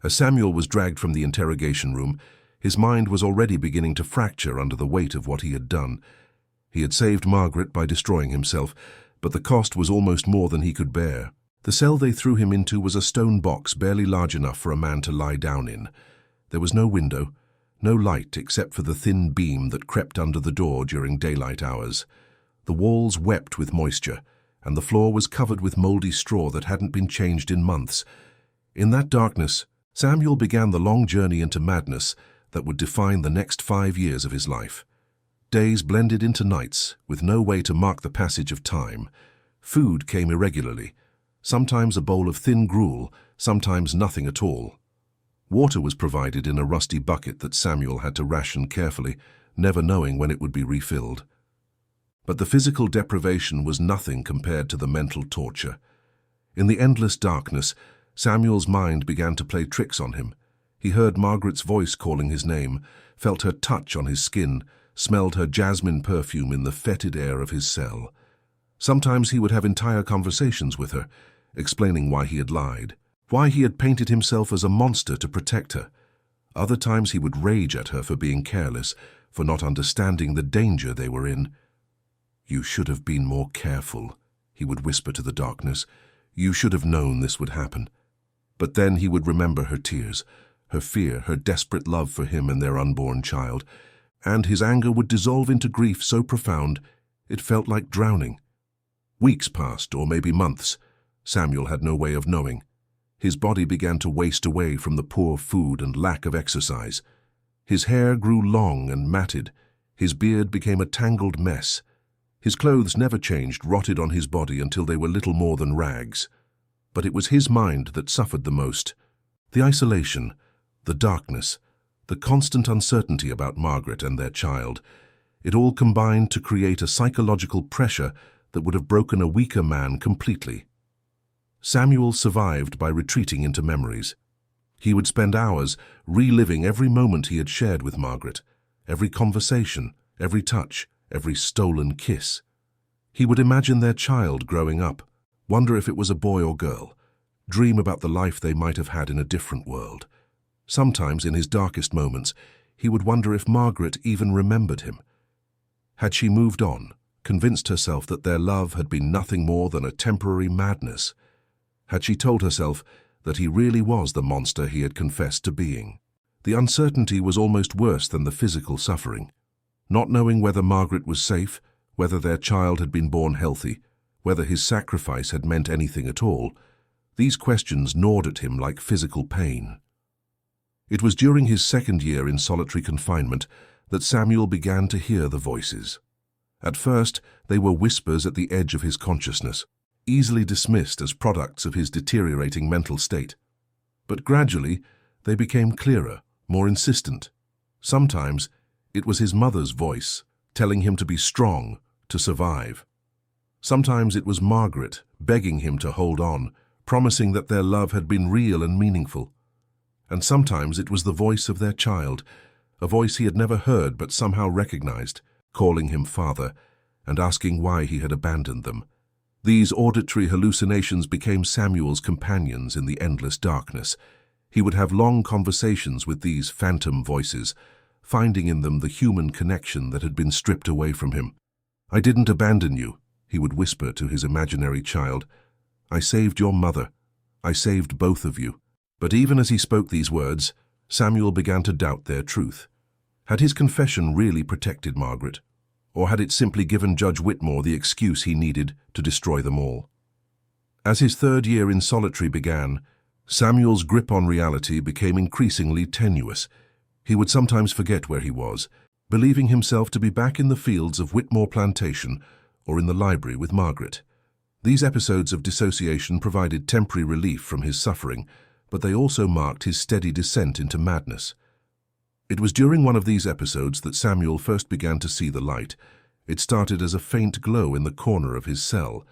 [SPEAKER 1] As Samuel was dragged from the interrogation room, his mind was already beginning to fracture under the weight of what he had done. He had saved Margaret by destroying himself, but the cost was almost more than he could bear. The cell they threw him into was a stone box barely large enough for a man to lie down in. There was no window, no light except for the thin beam that crept under the door during daylight hours. The walls wept with moisture, and the floor was covered with moldy straw that hadn't been changed in months. In that darkness, Samuel began the long journey into madness that would define the next 5 years of his life. Days blended into nights, with no way to mark the passage of time. Food came irregularly, sometimes a bowl of thin gruel, sometimes nothing at all. Water was provided in a rusty bucket that Samuel had to ration carefully, never knowing when it would be refilled. But the physical deprivation was nothing compared to the mental torture. In the endless darkness, Samuel's mind began to play tricks on him. He heard Margaret's voice calling his name, felt her touch on his skin, smelled her jasmine perfume in the fetid air of his cell. Sometimes he would have entire conversations with her, explaining why he had lied, why he had painted himself as a monster to protect her. Other times he would rage at her for being careless, for not understanding the danger they were in. "You should have been more careful," he would whisper to the darkness. "You should have known this would happen." But then he would remember her tears, her fear, her desperate love for him and their unborn child, and his anger would dissolve into grief so profound it felt like drowning. Weeks passed, or maybe months. Samuel had no way of knowing. His body began to waste away from the poor food and lack of exercise. His hair grew long and matted. His beard became a tangled mess. His clothes never changed, rotted on his body until they were little more than rags. But it was his mind that suffered the most. The isolation, the darkness, the constant uncertainty about Margaret and their child, it all combined to create a psychological pressure that would have broken a weaker man completely. Samuel survived by retreating into memories. He would spend hours reliving every moment he had shared with Margaret, every conversation, every touch, every stolen kiss. He would imagine their child growing up, wonder if it was a boy or girl, dream about the life they might have had in a different world. Sometimes, in his darkest moments, he would wonder if Margaret even remembered him. Had she moved on, convinced herself that their love had been nothing more than a temporary madness? Had she told herself that he really was the monster he had confessed to being? The uncertainty was almost worse than the physical suffering. Not knowing whether Margaret was safe, whether their child had been born healthy, whether his sacrifice had meant anything at all, these questions gnawed at him like physical pain. It was during his second year in solitary confinement that Samuel began to hear the voices. At first, they were whispers at the edge of his consciousness, easily dismissed as products of his deteriorating mental state. But gradually, they became clearer, more insistent. Sometimes, it was his mother's voice, telling him to be strong, to survive. Sometimes it was Margaret, begging him to hold on, promising that their love had been real and meaningful. And sometimes it was the voice of their child, a voice he had never heard but somehow recognized, calling him father, and asking why he had abandoned them. These auditory hallucinations became Samuel's companions in the endless darkness. He would have long conversations with these phantom voices, finding in them the human connection that had been stripped away from him. "I didn't abandon you," he would whisper to his imaginary child. "I saved your mother. I saved both of you." But even as he spoke these words, Samuel began to doubt their truth. Had his confession really protected Margaret, or had it simply given Judge Whitmore the excuse he needed to destroy them all? As his third year in solitary began, Samuel's grip on reality became increasingly tenuous. He would sometimes forget where he was, believing himself to be back in the fields of Whitmore Plantation or in the library with Margaret. These episodes of dissociation provided temporary relief from his suffering, but they also marked his steady descent into madness. It was during one of these episodes that Samuel first began to see the light. It started as a faint glow in the corner of his cell,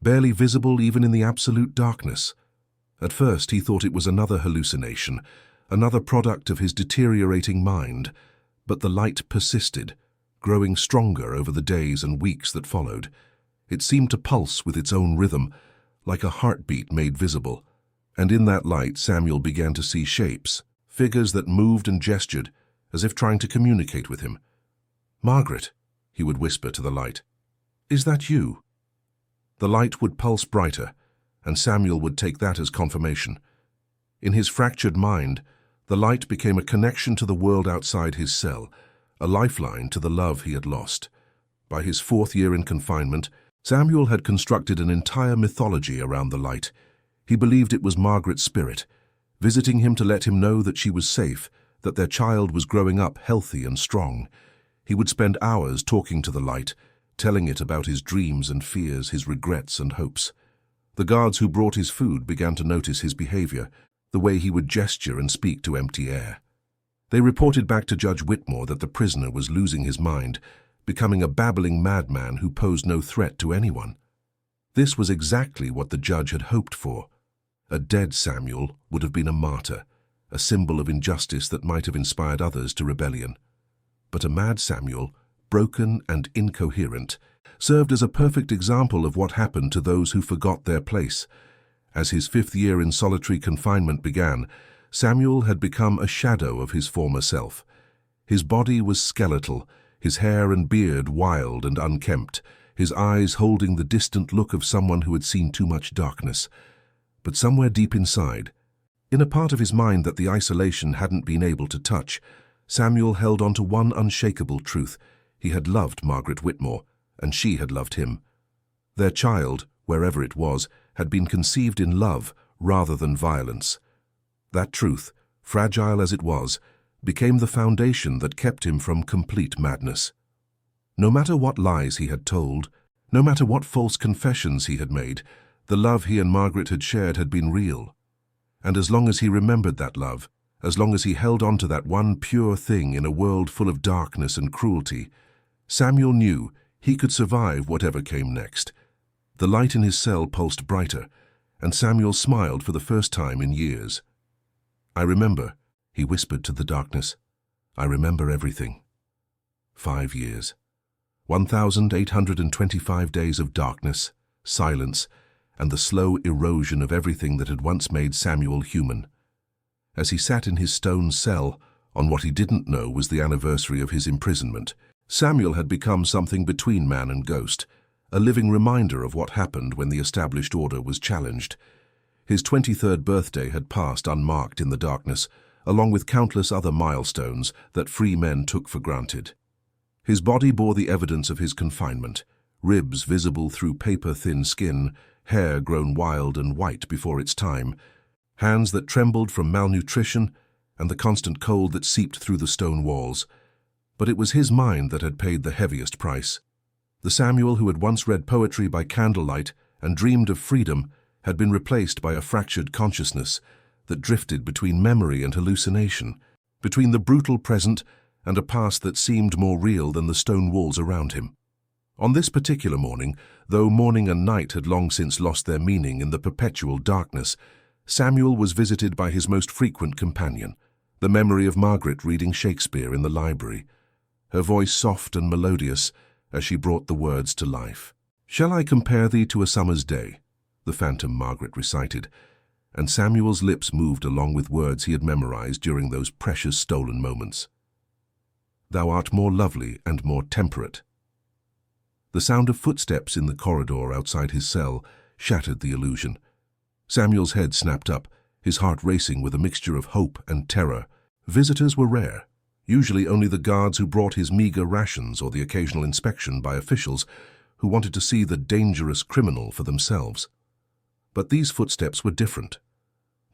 [SPEAKER 1] barely visible even in the absolute darkness. At first he thought it was another hallucination, another product of his deteriorating mind, but the light persisted, growing stronger over the days and weeks that followed. It seemed to pulse with its own rhythm, like a heartbeat made visible, and in that light Samuel began to see shapes, figures that moved and gestured, as if trying to communicate with him. "Margaret," he would whisper to the light, "is that you?" The light would pulse brighter, and Samuel would take that as confirmation. In his fractured mind, the light became a connection to the world outside his cell, a lifeline to the love he had lost. By his fourth year in confinement, Samuel had constructed an entire mythology around the light. He believed it was Margaret's spirit, visiting him to let him know that she was safe, that their child was growing up healthy and strong. He would spend hours talking to the light, telling it about his dreams and fears, his regrets and hopes. The guards who brought his food began to notice his behavior, the way he would gesture and speak to empty air. They reported back to Judge Whitmore that the prisoner was losing his mind, becoming a babbling madman who posed no threat to anyone. This was exactly what the judge had hoped for. A dead Samuel would have been a martyr, a symbol of injustice that might have inspired others to rebellion. But a mad Samuel, broken and incoherent, served as a perfect example of what happened to those who forgot their place. As his fifth year in solitary confinement began, Samuel had become a shadow of his former self. His body was skeletal, his hair and beard wild and unkempt, his eyes holding the distant look of someone who had seen too much darkness. But somewhere deep inside, in a part of his mind that the isolation hadn't been able to touch, Samuel held on to one unshakable truth. He had loved Margaret Whitmore, and she had loved him. Their child, wherever it was, had been conceived in love rather than violence. That truth, fragile as it was, became the foundation that kept him from complete madness. No matter what lies he had told, no matter what false confessions he had made, the love he and Margaret had shared had been real. And as long as he remembered that love, as long as he held on to that one pure thing in a world full of darkness and cruelty, Samuel knew he could survive whatever came next. The light in his cell pulsed brighter, and Samuel smiled for the first time in years. "I remember," he whispered to the darkness. "I remember everything." 5 years. 1,825 days of darkness, silence, and the slow erosion of everything that had once made Samuel human. As he sat in his stone cell, on what he didn't know was the anniversary of his imprisonment, Samuel had become something between man and ghost, a living reminder of what happened when the established order was challenged. His 23rd birthday had passed unmarked in the darkness, along with countless other milestones that free men took for granted. His body bore the evidence of his confinement, ribs visible through paper-thin skin, hair grown wild and white before its time, hands that trembled from malnutrition, and the constant cold that seeped through the stone walls. But it was his mind that had paid the heaviest price. The Samuel who had once read poetry by candlelight and dreamed of freedom had been replaced by a fractured consciousness that drifted between memory and hallucination, between the brutal present and a past that seemed more real than the stone walls around him. On this particular morning, though morning and night had long since lost their meaning in the perpetual darkness, Samuel was visited by his most frequent companion, the memory of Margaret reading Shakespeare in the library. Her voice soft and melodious, as she brought the words to life. "Shall I compare thee to a summer's day?" the phantom Margaret recited, and Samuel's lips moved along with words he had memorized during those precious stolen moments. "Thou art more lovely and more temperate." The sound of footsteps in the corridor outside his cell shattered the illusion. Samuel's head snapped up, his heart racing with a mixture of hope and terror. Visitors were rare, usually only the guards who brought his meager rations or the occasional inspection by officials who wanted to see the dangerous criminal for themselves. But these footsteps were different.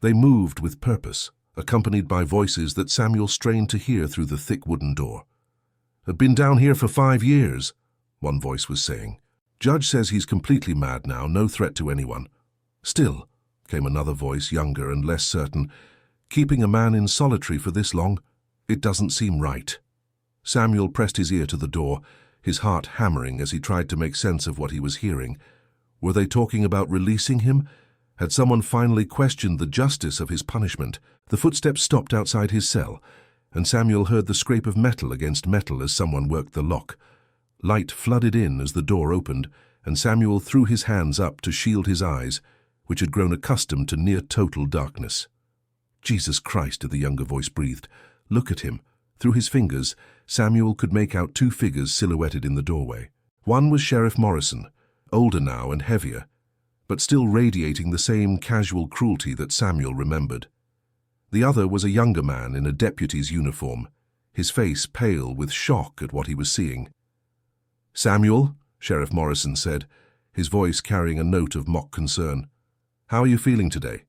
[SPEAKER 1] They moved with purpose, accompanied by voices that Samuel strained to hear through the thick wooden door. "I've been down here for 5 years, one voice was saying. "Judge says he's completely mad now, no threat to anyone." "Still," came another voice, younger and less certain, "keeping a man in solitary for this long, it doesn't seem right." Samuel pressed his ear to the door, his heart hammering as he tried to make sense of what he was hearing. Were they talking about releasing him? Had someone finally questioned the justice of his punishment? The footsteps stopped outside his cell, and Samuel heard the scrape of metal against metal as someone worked the lock. Light flooded in as the door opened, and Samuel threw his hands up to shield his eyes, which had grown accustomed to near-total darkness. "Jesus Christ," the younger voice breathed. "Look at him." Through his fingers, Samuel could make out 2 figures silhouetted in the doorway. One was Sheriff Morrison, older now and heavier, but still radiating the same casual cruelty that Samuel remembered. The other was a younger man in a deputy's uniform, his face pale with shock at what he was seeing. "Samuel," Sheriff Morrison said, his voice carrying a note of mock concern. "How are you feeling today?"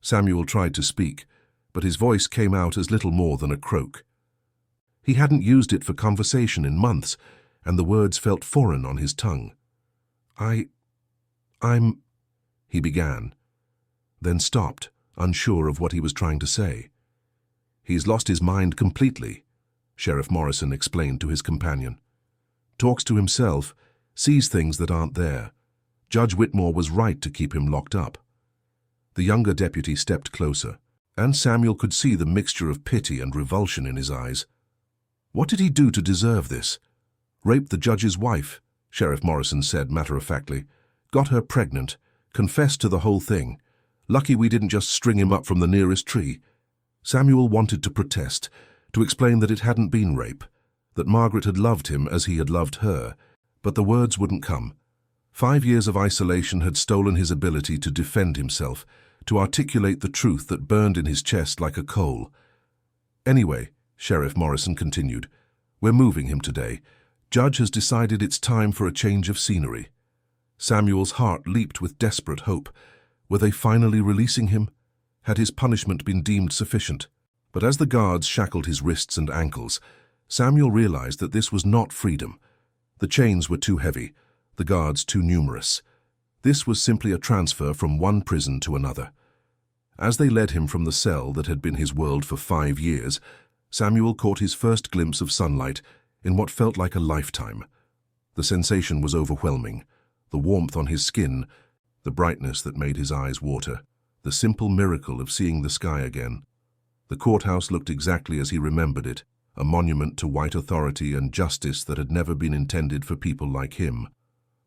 [SPEAKER 1] Samuel tried to speak, but his voice came out as little more than a croak. He hadn't used it for conversation in months, and the words felt foreign on his tongue. I'm... he began, then stopped, unsure of what he was trying to say. "He's lost his mind completely," Sheriff Morrison explained to his companion. "Talks to himself, sees things that aren't there. Judge Whitmore was right to keep him locked up." The younger deputy stepped closer, and Samuel could see the mixture of pity and revulsion in his eyes. "What did he do to deserve this?" "Raped the judge's wife," Sheriff Morrison said matter-of-factly. "Got her pregnant, confessed to the whole thing. Lucky we didn't just string him up from the nearest tree." Samuel wanted to protest, to explain that it hadn't been rape, that Margaret had loved him as he had loved her, but the words wouldn't come. 5 years of isolation had stolen his ability to defend himself, to articulate the truth that burned in his chest like a coal. "Anyway," Sheriff Morrison continued, "we're moving him today. Judge has decided it's time for a change of scenery." Samuel's heart leaped with desperate hope. Were they finally releasing him? Had his punishment been deemed sufficient? But as the guards shackled his wrists and ankles, Samuel realized that this was not freedom. The chains were too heavy, the guards too numerous. This was simply a transfer from one prison to another. As they led him from the cell that had been his world for 5 years, Samuel caught his first glimpse of sunlight in what felt like a lifetime. The sensation was overwhelming, the warmth on his skin, the brightness that made his eyes water, the simple miracle of seeing the sky again. The courthouse looked exactly as he remembered it, a monument to white authority and justice that had never been intended for people like him.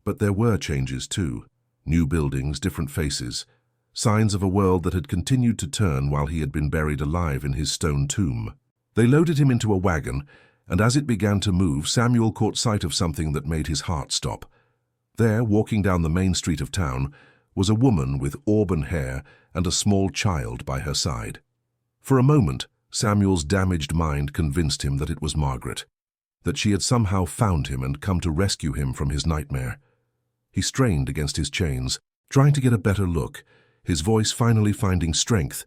[SPEAKER 1] But there were changes too. New buildings, different faces, signs of a world that had continued to turn while he had been buried alive in his stone tomb. They loaded him into a wagon, and as it began to move, Samuel caught sight of something that made his heart stop. There, walking down the main street of town, was a woman with auburn hair and a small child by her side. For a moment, Samuel's damaged mind convinced him that it was Margaret, that she had somehow found him and come to rescue him from his nightmare. He strained against his chains, trying to get a better look, his voice finally finding strength.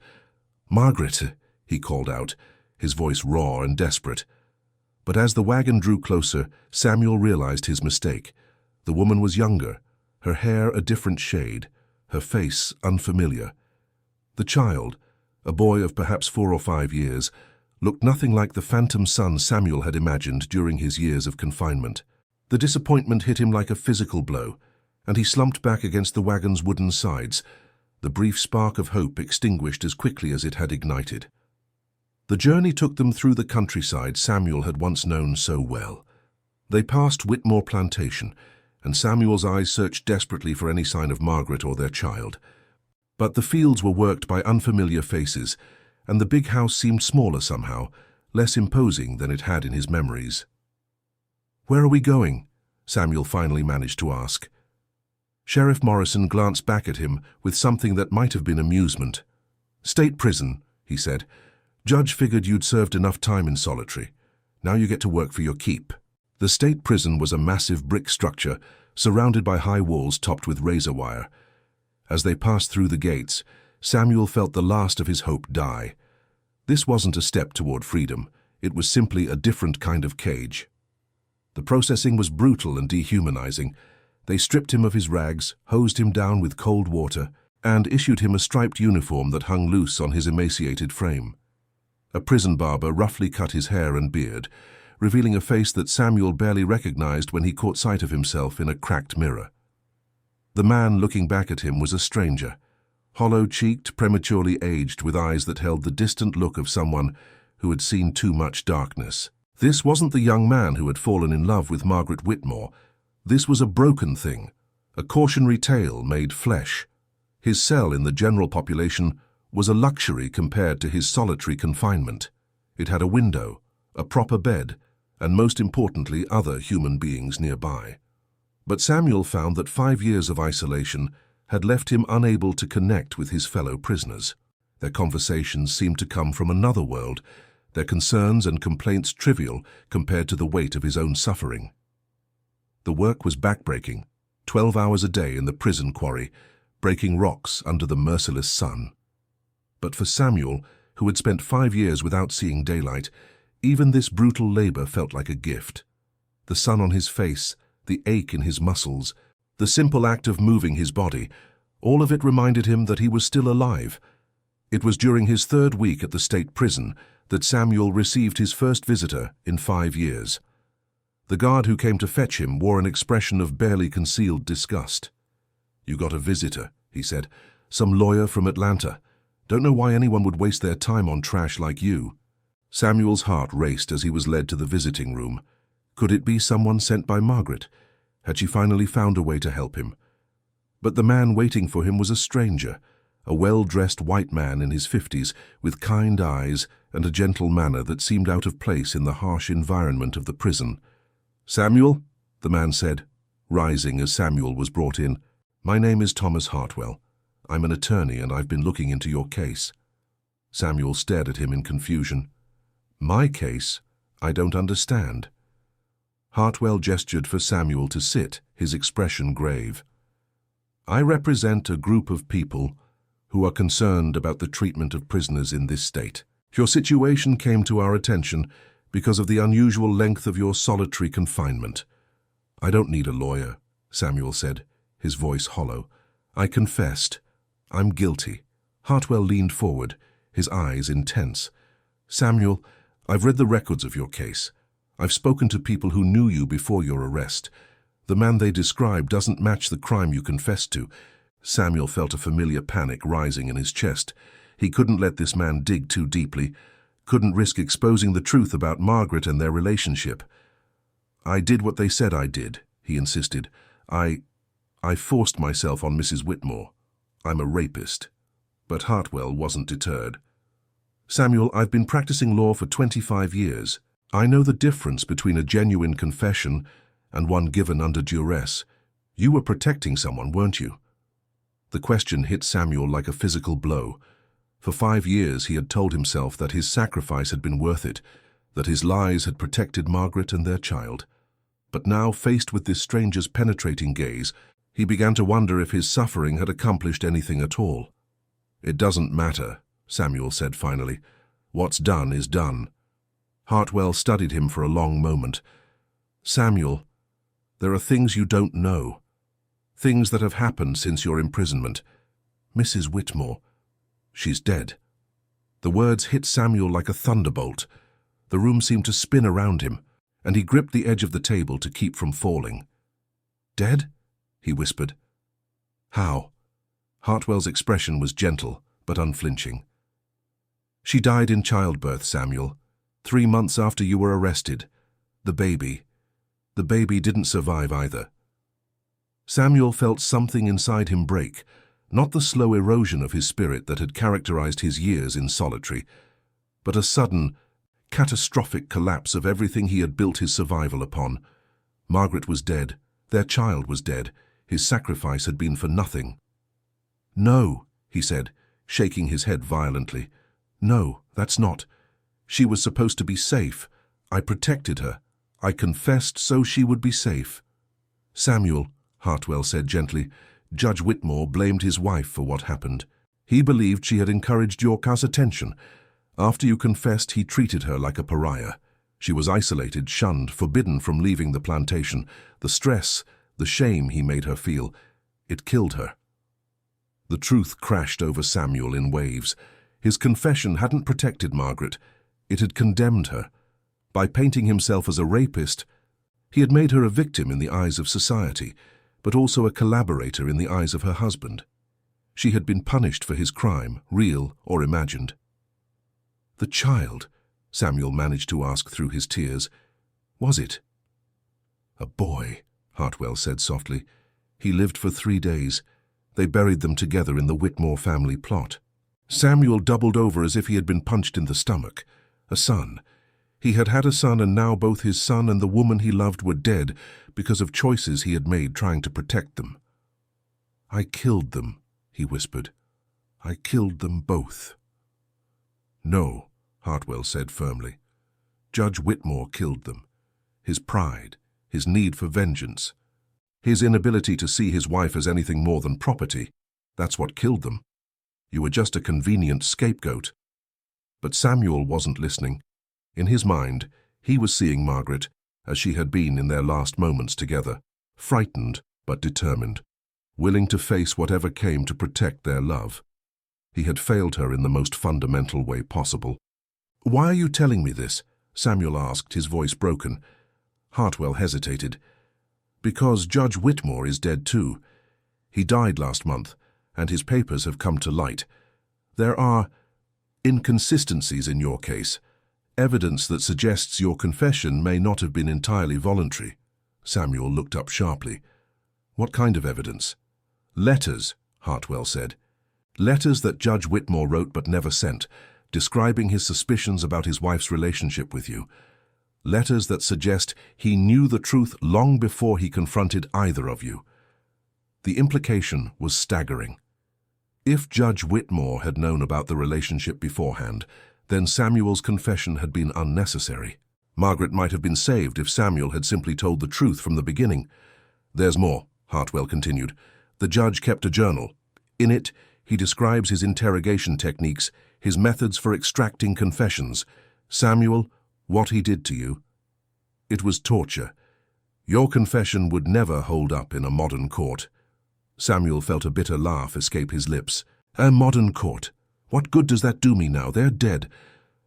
[SPEAKER 1] "Margaret," he called out, his voice raw and desperate. But as the wagon drew closer, Samuel realized his mistake. The woman was younger, her hair a different shade, her face unfamiliar. The child, a boy of perhaps 4 or 5 years, looked nothing like the phantom son Samuel had imagined during his years of confinement. The disappointment hit him like a physical blow, and he slumped back against the wagon's wooden sides, the brief spark of hope extinguished as quickly as it had ignited. The journey took them through the countryside Samuel had once known so well. They passed Whitmore Plantation, and Samuel's eyes searched desperately for any sign of Margaret or their child. But the fields were worked by unfamiliar faces, and the big house seemed smaller somehow, less imposing than it had in his memories. "Where are we going?" Samuel finally managed to ask. Sheriff Morrison glanced back at him with something that might have been amusement. "State prison," he said. "Judge figured you'd served enough time in solitary. Now you get to work for your keep." The state prison was a massive brick structure surrounded by high walls topped with razor wire. As they passed through the gates, Samuel felt the last of his hope die. This wasn't a step toward freedom. It was simply a different kind of cage. The processing was brutal and dehumanizing. They stripped him of his rags, hosed him down with cold water, and issued him a striped uniform that hung loose on his emaciated frame. A prison barber roughly cut his hair and beard, revealing a face that Samuel barely recognized when he caught sight of himself in a cracked mirror. The man looking back at him was a stranger, hollow-cheeked, prematurely aged, with eyes that held the distant look of someone who had seen too much darkness. This wasn't the young man who had fallen in love with Margaret Whitmore. This was a broken thing, a cautionary tale made flesh. His cell in the general population was a luxury compared to his solitary confinement. It had a window, a proper bed, and most importantly, other human beings nearby. But Samuel found that 5 years of isolation had left him unable to connect with his fellow prisoners. Their conversations seemed to come from another world, their concerns and complaints trivial compared to the weight of his own suffering. The work was backbreaking, 12 hours a day in the prison quarry, breaking rocks under the merciless sun. But for Samuel, who had spent 5 years without seeing daylight, even this brutal labor felt like a gift. The sun on his face, the ache in his muscles, the simple act of moving his body, all of it reminded him that he was still alive. It was during his 3rd week at the state prison that Samuel received his first visitor in 5 years. The guard who came to fetch him wore an expression of barely concealed disgust. "You got a visitor," he said. "Some lawyer from Atlanta. Don't know why anyone would waste their time on trash like you." Samuel's heart raced as he was led to the visiting room. Could it be someone sent by Margaret? Had she finally found a way to help him? But the man waiting for him was a stranger, a well-dressed white man in his 50s, with kind eyes and a gentle manner that seemed out of place in the harsh environment of the prison. "Samuel," the man said, rising as Samuel was brought in. "My name is Thomas Hartwell. I'm an attorney and I've been looking into your case." Samuel stared at him in confusion. "My case? I don't understand." Hartwell gestured for Samuel to sit, his expression grave. "I represent a group of people who are concerned about the treatment of prisoners in this state. Your situation came to our attention because of the unusual length of your solitary confinement." "I don't need a lawyer," Samuel said, his voice hollow. "I confessed. I'm guilty." Hartwell leaned forward, his eyes intense. "Samuel, I've read the records of your case. I've spoken to people who knew you before your arrest. The man they describe doesn't match the crime you confessed to." Samuel felt a familiar panic rising in his chest. He couldn't let this man dig too deeply, couldn't risk exposing the truth about Margaret and their relationship. "I did what they said I did," he insisted. I forced myself on Mrs. Whitmore. I'm a rapist." But Hartwell wasn't deterred. "Samuel, I've been practicing law for 25 years. I know the difference between a genuine confession and one given under duress. You were protecting someone, weren't you?" The question hit Samuel like a physical blow. For 5 years he had told himself that his sacrifice had been worth it, that his lies had protected Margaret and their child. But now, faced with this stranger's penetrating gaze, he began to wonder if his suffering had accomplished anything at all. "It doesn't matter," Samuel said finally. "What's done is done." Hartwell studied him for a long moment. "Samuel, there are things you don't know. Things that have happened since your imprisonment. Mrs. Whitmore, she's dead." The words hit Samuel like a thunderbolt. The room seemed to spin around him, and he gripped the edge of the table to keep from falling. "Dead?" he whispered. "How?" Hartwell's expression was gentle, but unflinching. "She died in childbirth, Samuel, 3 months after you were arrested. The baby. The baby didn't survive either. Samuel felt something inside him break, not the slow erosion of his spirit that had characterized his years in solitary, but a sudden, catastrophic collapse of everything he had built his survival upon. Margaret was dead. Their child was dead. His sacrifice had been for nothing. "No," he said, shaking his head violently. "No, that's not. She was supposed to be safe. I protected her. I confessed so she would be safe." "Samuel," Hartwell said gently, "Judge Whitmore blamed his wife for what happened. He believed she had encouraged your cause attention. After you confessed, he treated her like a pariah. She was isolated, shunned, forbidden from leaving the plantation. The stress, the shame he made her feel, it killed her." The truth crashed over Samuel in waves. His confession hadn't protected Margaret. It had condemned her. By painting himself as a rapist, he had made her a victim in the eyes of society, but also a collaborator in the eyes of her husband. She had been punished for his crime, real or imagined. "The child," Samuel managed to ask through his tears, "was it?" "A boy," Hartwell said softly. "He lived for 3 days. They buried them together in the Whitmore family plot." Samuel doubled over as if he had been punched in the stomach. A son. He had had a son, and now both his son and the woman he loved were dead because of choices he had made trying to protect them. "I killed them," he whispered. "I killed them both." "No," Hartwell said firmly. "Judge Whitmore killed them. His pride, his need for vengeance, his inability to see his wife as anything more than property, that's what killed them. You were just a convenient scapegoat." But Samuel wasn't listening. In his mind, he was seeing Margaret as she had been in their last moments together, frightened but determined, willing to face whatever came to protect their love. He had failed her in the most fundamental way possible. "Why are you telling me this?" Samuel asked, his voice broken. Hartwell hesitated. "Because Judge Whitmore is dead too. He died last month, and his papers have come to light. There are inconsistencies in your case, evidence that suggests your confession may not have been entirely voluntary." Samuel looked up sharply. "What kind of evidence?" "Letters," Hartwell said. "Letters that Judge Whitmore wrote but never sent, describing his suspicions about his wife's relationship with you. Letters that suggest he knew the truth long before he confronted either of you." The implication was staggering. If Judge Whitmore had known about the relationship beforehand, then Samuel's confession had been unnecessary. Margaret might have been saved if Samuel had simply told the truth from the beginning. "There's more," Hartwell continued. "The judge kept a journal. In it, he describes his interrogation techniques, his methods for extracting confessions. Samuel, what he did to you. It was torture. Your confession would never hold up in a modern court." Samuel felt a bitter laugh escape his lips. "A modern court? What good does that do me now? They're dead.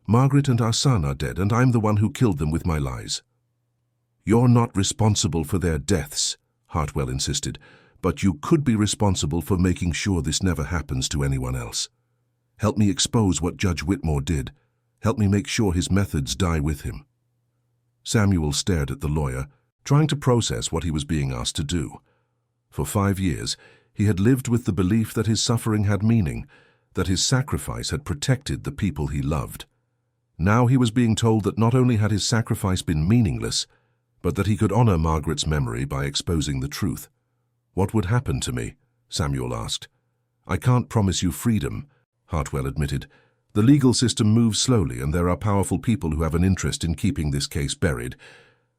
[SPEAKER 1] Margaret and our son are dead, and I'm the one who killed them with my lies." "You're not responsible for their deaths," Hartwell insisted, "but you could be responsible for making sure this never happens to anyone else. Help me expose what Judge Whitmore did. Help me make sure his methods die with him." Samuel stared at the lawyer, trying to process what he was being asked to do. For 5 years, he had lived with the belief that his suffering had meaning, that his sacrifice had protected the people he loved. Now he was being told that not only had his sacrifice been meaningless, but that he could honor Margaret's memory by exposing the truth. "What would happen to me?" Samuel asked. "I can't promise you freedom," Hartwell admitted. "The legal system moves slowly, and there are powerful people who have an interest in keeping this case buried.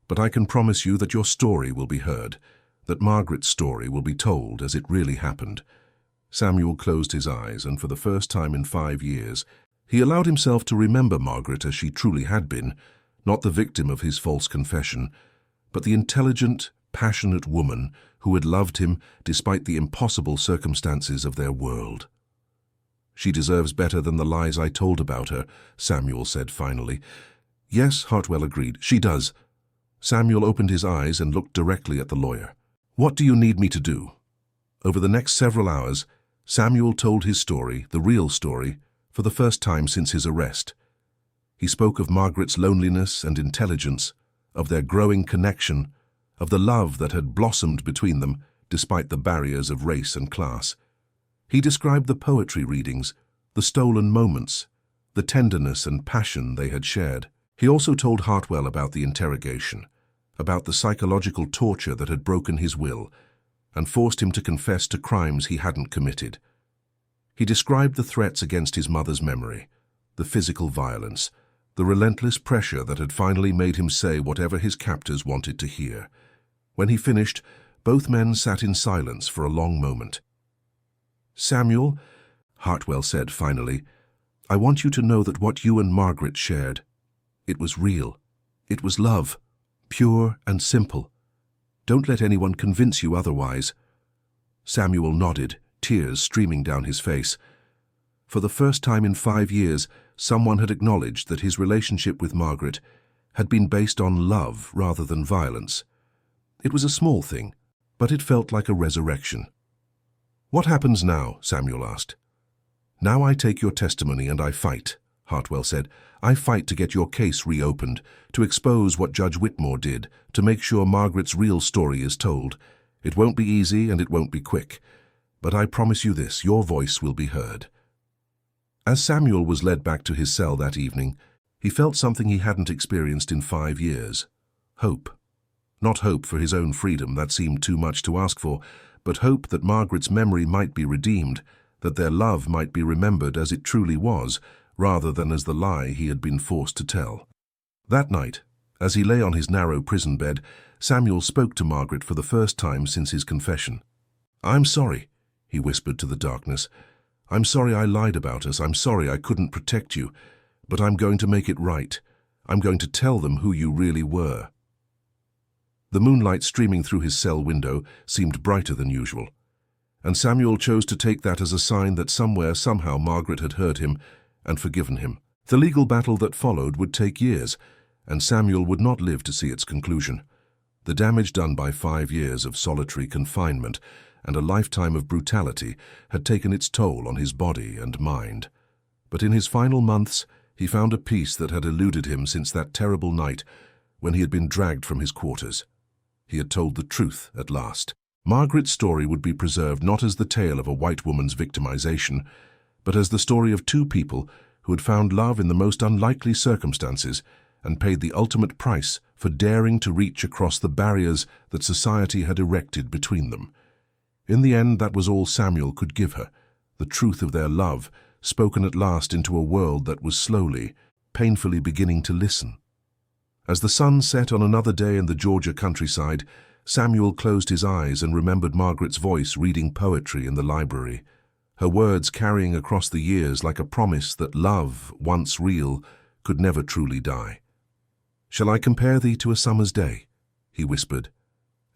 [SPEAKER 1] But I can promise you that your story will be heard, that Margaret's story will be told as it really happened." Samuel closed his eyes, and for the first time in 5 years, he allowed himself to remember Margaret as she truly had been, not the victim of his false confession, but the intelligent, passionate woman who had loved him despite the impossible circumstances of their world. "She deserves better than the lies I told about her," Samuel said finally. "Yes," Hartwell agreed, "she does." Samuel opened his eyes and looked directly at the lawyer. "What do you need me to do?" Over the next several hours, Samuel told his story, the real story, for the first time since his arrest. He spoke of Margaret's loneliness and intelligence, of their growing connection, of the love that had blossomed between them despite the barriers of race and class. He described the poetry readings, the stolen moments, the tenderness and passion they had shared. He also told Hartwell about the interrogation, about the psychological torture that had broken his will and forced him to confess to crimes he hadn't committed. He described the threats against his mother's memory, the physical violence, the relentless pressure that had finally made him say whatever his captors wanted to hear. When he finished, both men sat in silence for a long moment. "Samuel," Hartwell said finally, "I want you to know that what you and Margaret shared, it was real. It was love, pure and simple. Don't let anyone convince you otherwise." Samuel nodded, tears streaming down his face. For the first time in 5 years, someone had acknowledged that his relationship with Margaret had been based on love rather than violence. It was a small thing, but it felt like a resurrection. "What happens now?" Samuel asked. "Now I take your testimony and I fight," Hartwell said. "I fight to get your case reopened, to expose what Judge Whitmore did, to make sure Margaret's real story is told. It won't be easy and it won't be quick. But I promise you this, your voice will be heard." As Samuel was led back to his cell that evening, he felt something he hadn't experienced in 5 years. Hope. Not hope for his own freedom, that seemed too much to ask for, but hope that Margaret's memory might be redeemed, that their love might be remembered as it truly was, rather than as the lie he had been forced to tell. That night, as he lay on his narrow prison bed, Samuel spoke to Margaret for the first time since his confession. "I'm sorry," he whispered to the darkness. "I'm sorry I lied about us. I'm sorry I couldn't protect you. But I'm going to make it right. I'm going to tell them who you really were." The moonlight streaming through his cell window seemed brighter than usual, and Samuel chose to take that as a sign that somewhere, somehow, Margaret had heard him and forgiven him. The legal battle that followed would take years, and Samuel would not live to see its conclusion. The damage done by 5 years of solitary confinement and a lifetime of brutality had taken its toll on his body and mind. But in his final months, he found a peace that had eluded him since that terrible night when he had been dragged from his quarters. He had told the truth at last. Margaret's story would be preserved not as the tale of a white woman's victimization, but as the story of 2 people who had found love in the most unlikely circumstances and paid the ultimate price for daring to reach across the barriers that society had erected between them. In the end, that was all Samuel could give her, the truth of their love, spoken at last into a world that was slowly, painfully beginning to listen. As the sun set on another day in the Georgia countryside, Samuel closed his eyes and remembered Margaret's voice reading poetry in the library, her words carrying across the years like a promise that love, once real, could never truly die. "Shall I compare thee to a summer's day?" he whispered,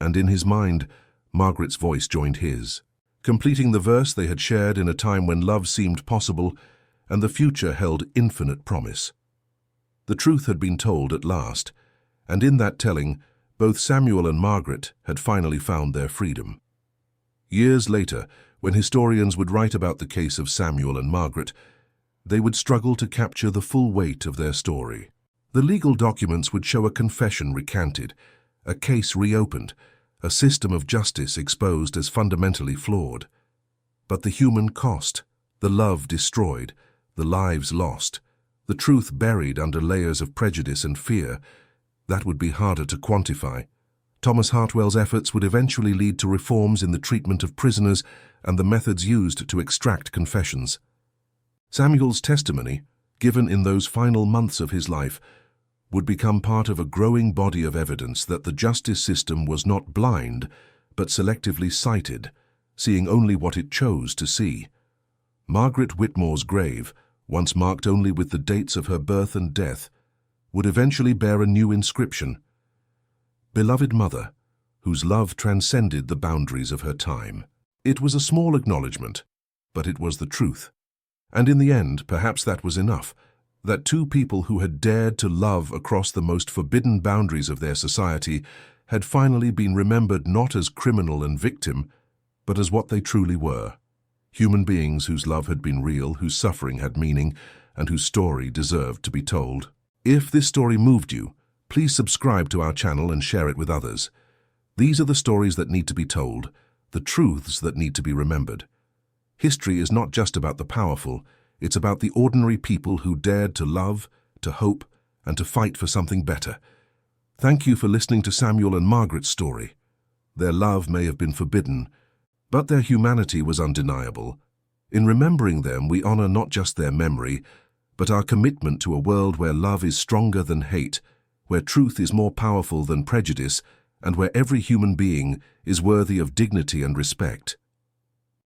[SPEAKER 1] and in his mind, Margaret's voice joined his, completing the verse they had shared in a time when love seemed possible and the future held infinite promise. The truth had been told at last, and in that telling, both Samuel and Margaret had finally found their freedom. Years later, when historians would write about the case of Samuel and Margaret, they would struggle to capture the full weight of their story. The legal documents would show a confession recanted, a case reopened, a system of justice exposed as fundamentally flawed. But the human cost, the love destroyed, the lives lost, the truth buried under layers of prejudice and fear, that would be harder to quantify. Thomas Hartwell's efforts would eventually lead to reforms in the treatment of prisoners and the methods used to extract confessions. Samuel's testimony, given in those final months of his life, would become part of a growing body of evidence that the justice system was not blind, but selectively sighted, seeing only what it chose to see. Margaret Whitmore's grave, once marked only with the dates of her birth and death, would eventually bear a new inscription: "Beloved Mother, whose love transcended the boundaries of her time." It was a small acknowledgement, but it was the truth. And in the end, perhaps that was enough, that 2 people who had dared to love across the most forbidden boundaries of their society had finally been remembered not as criminal and victim, but as what they truly were: human beings whose love had been real, whose suffering had meaning, and whose story deserved to be told. If this story moved you, please subscribe to our channel and share it with others. These are the stories that need to be told, the truths that need to be remembered. History is not just about the powerful, it's about the ordinary people who dared to love, to hope, and to fight for something better. Thank you for listening to Samuel and Margaret's story. Their love may have been forbidden, but their humanity was undeniable. In remembering them, we honor not just their memory, but our commitment to a world where love is stronger than hate, where truth is more powerful than prejudice, and where every human being is worthy of dignity and respect.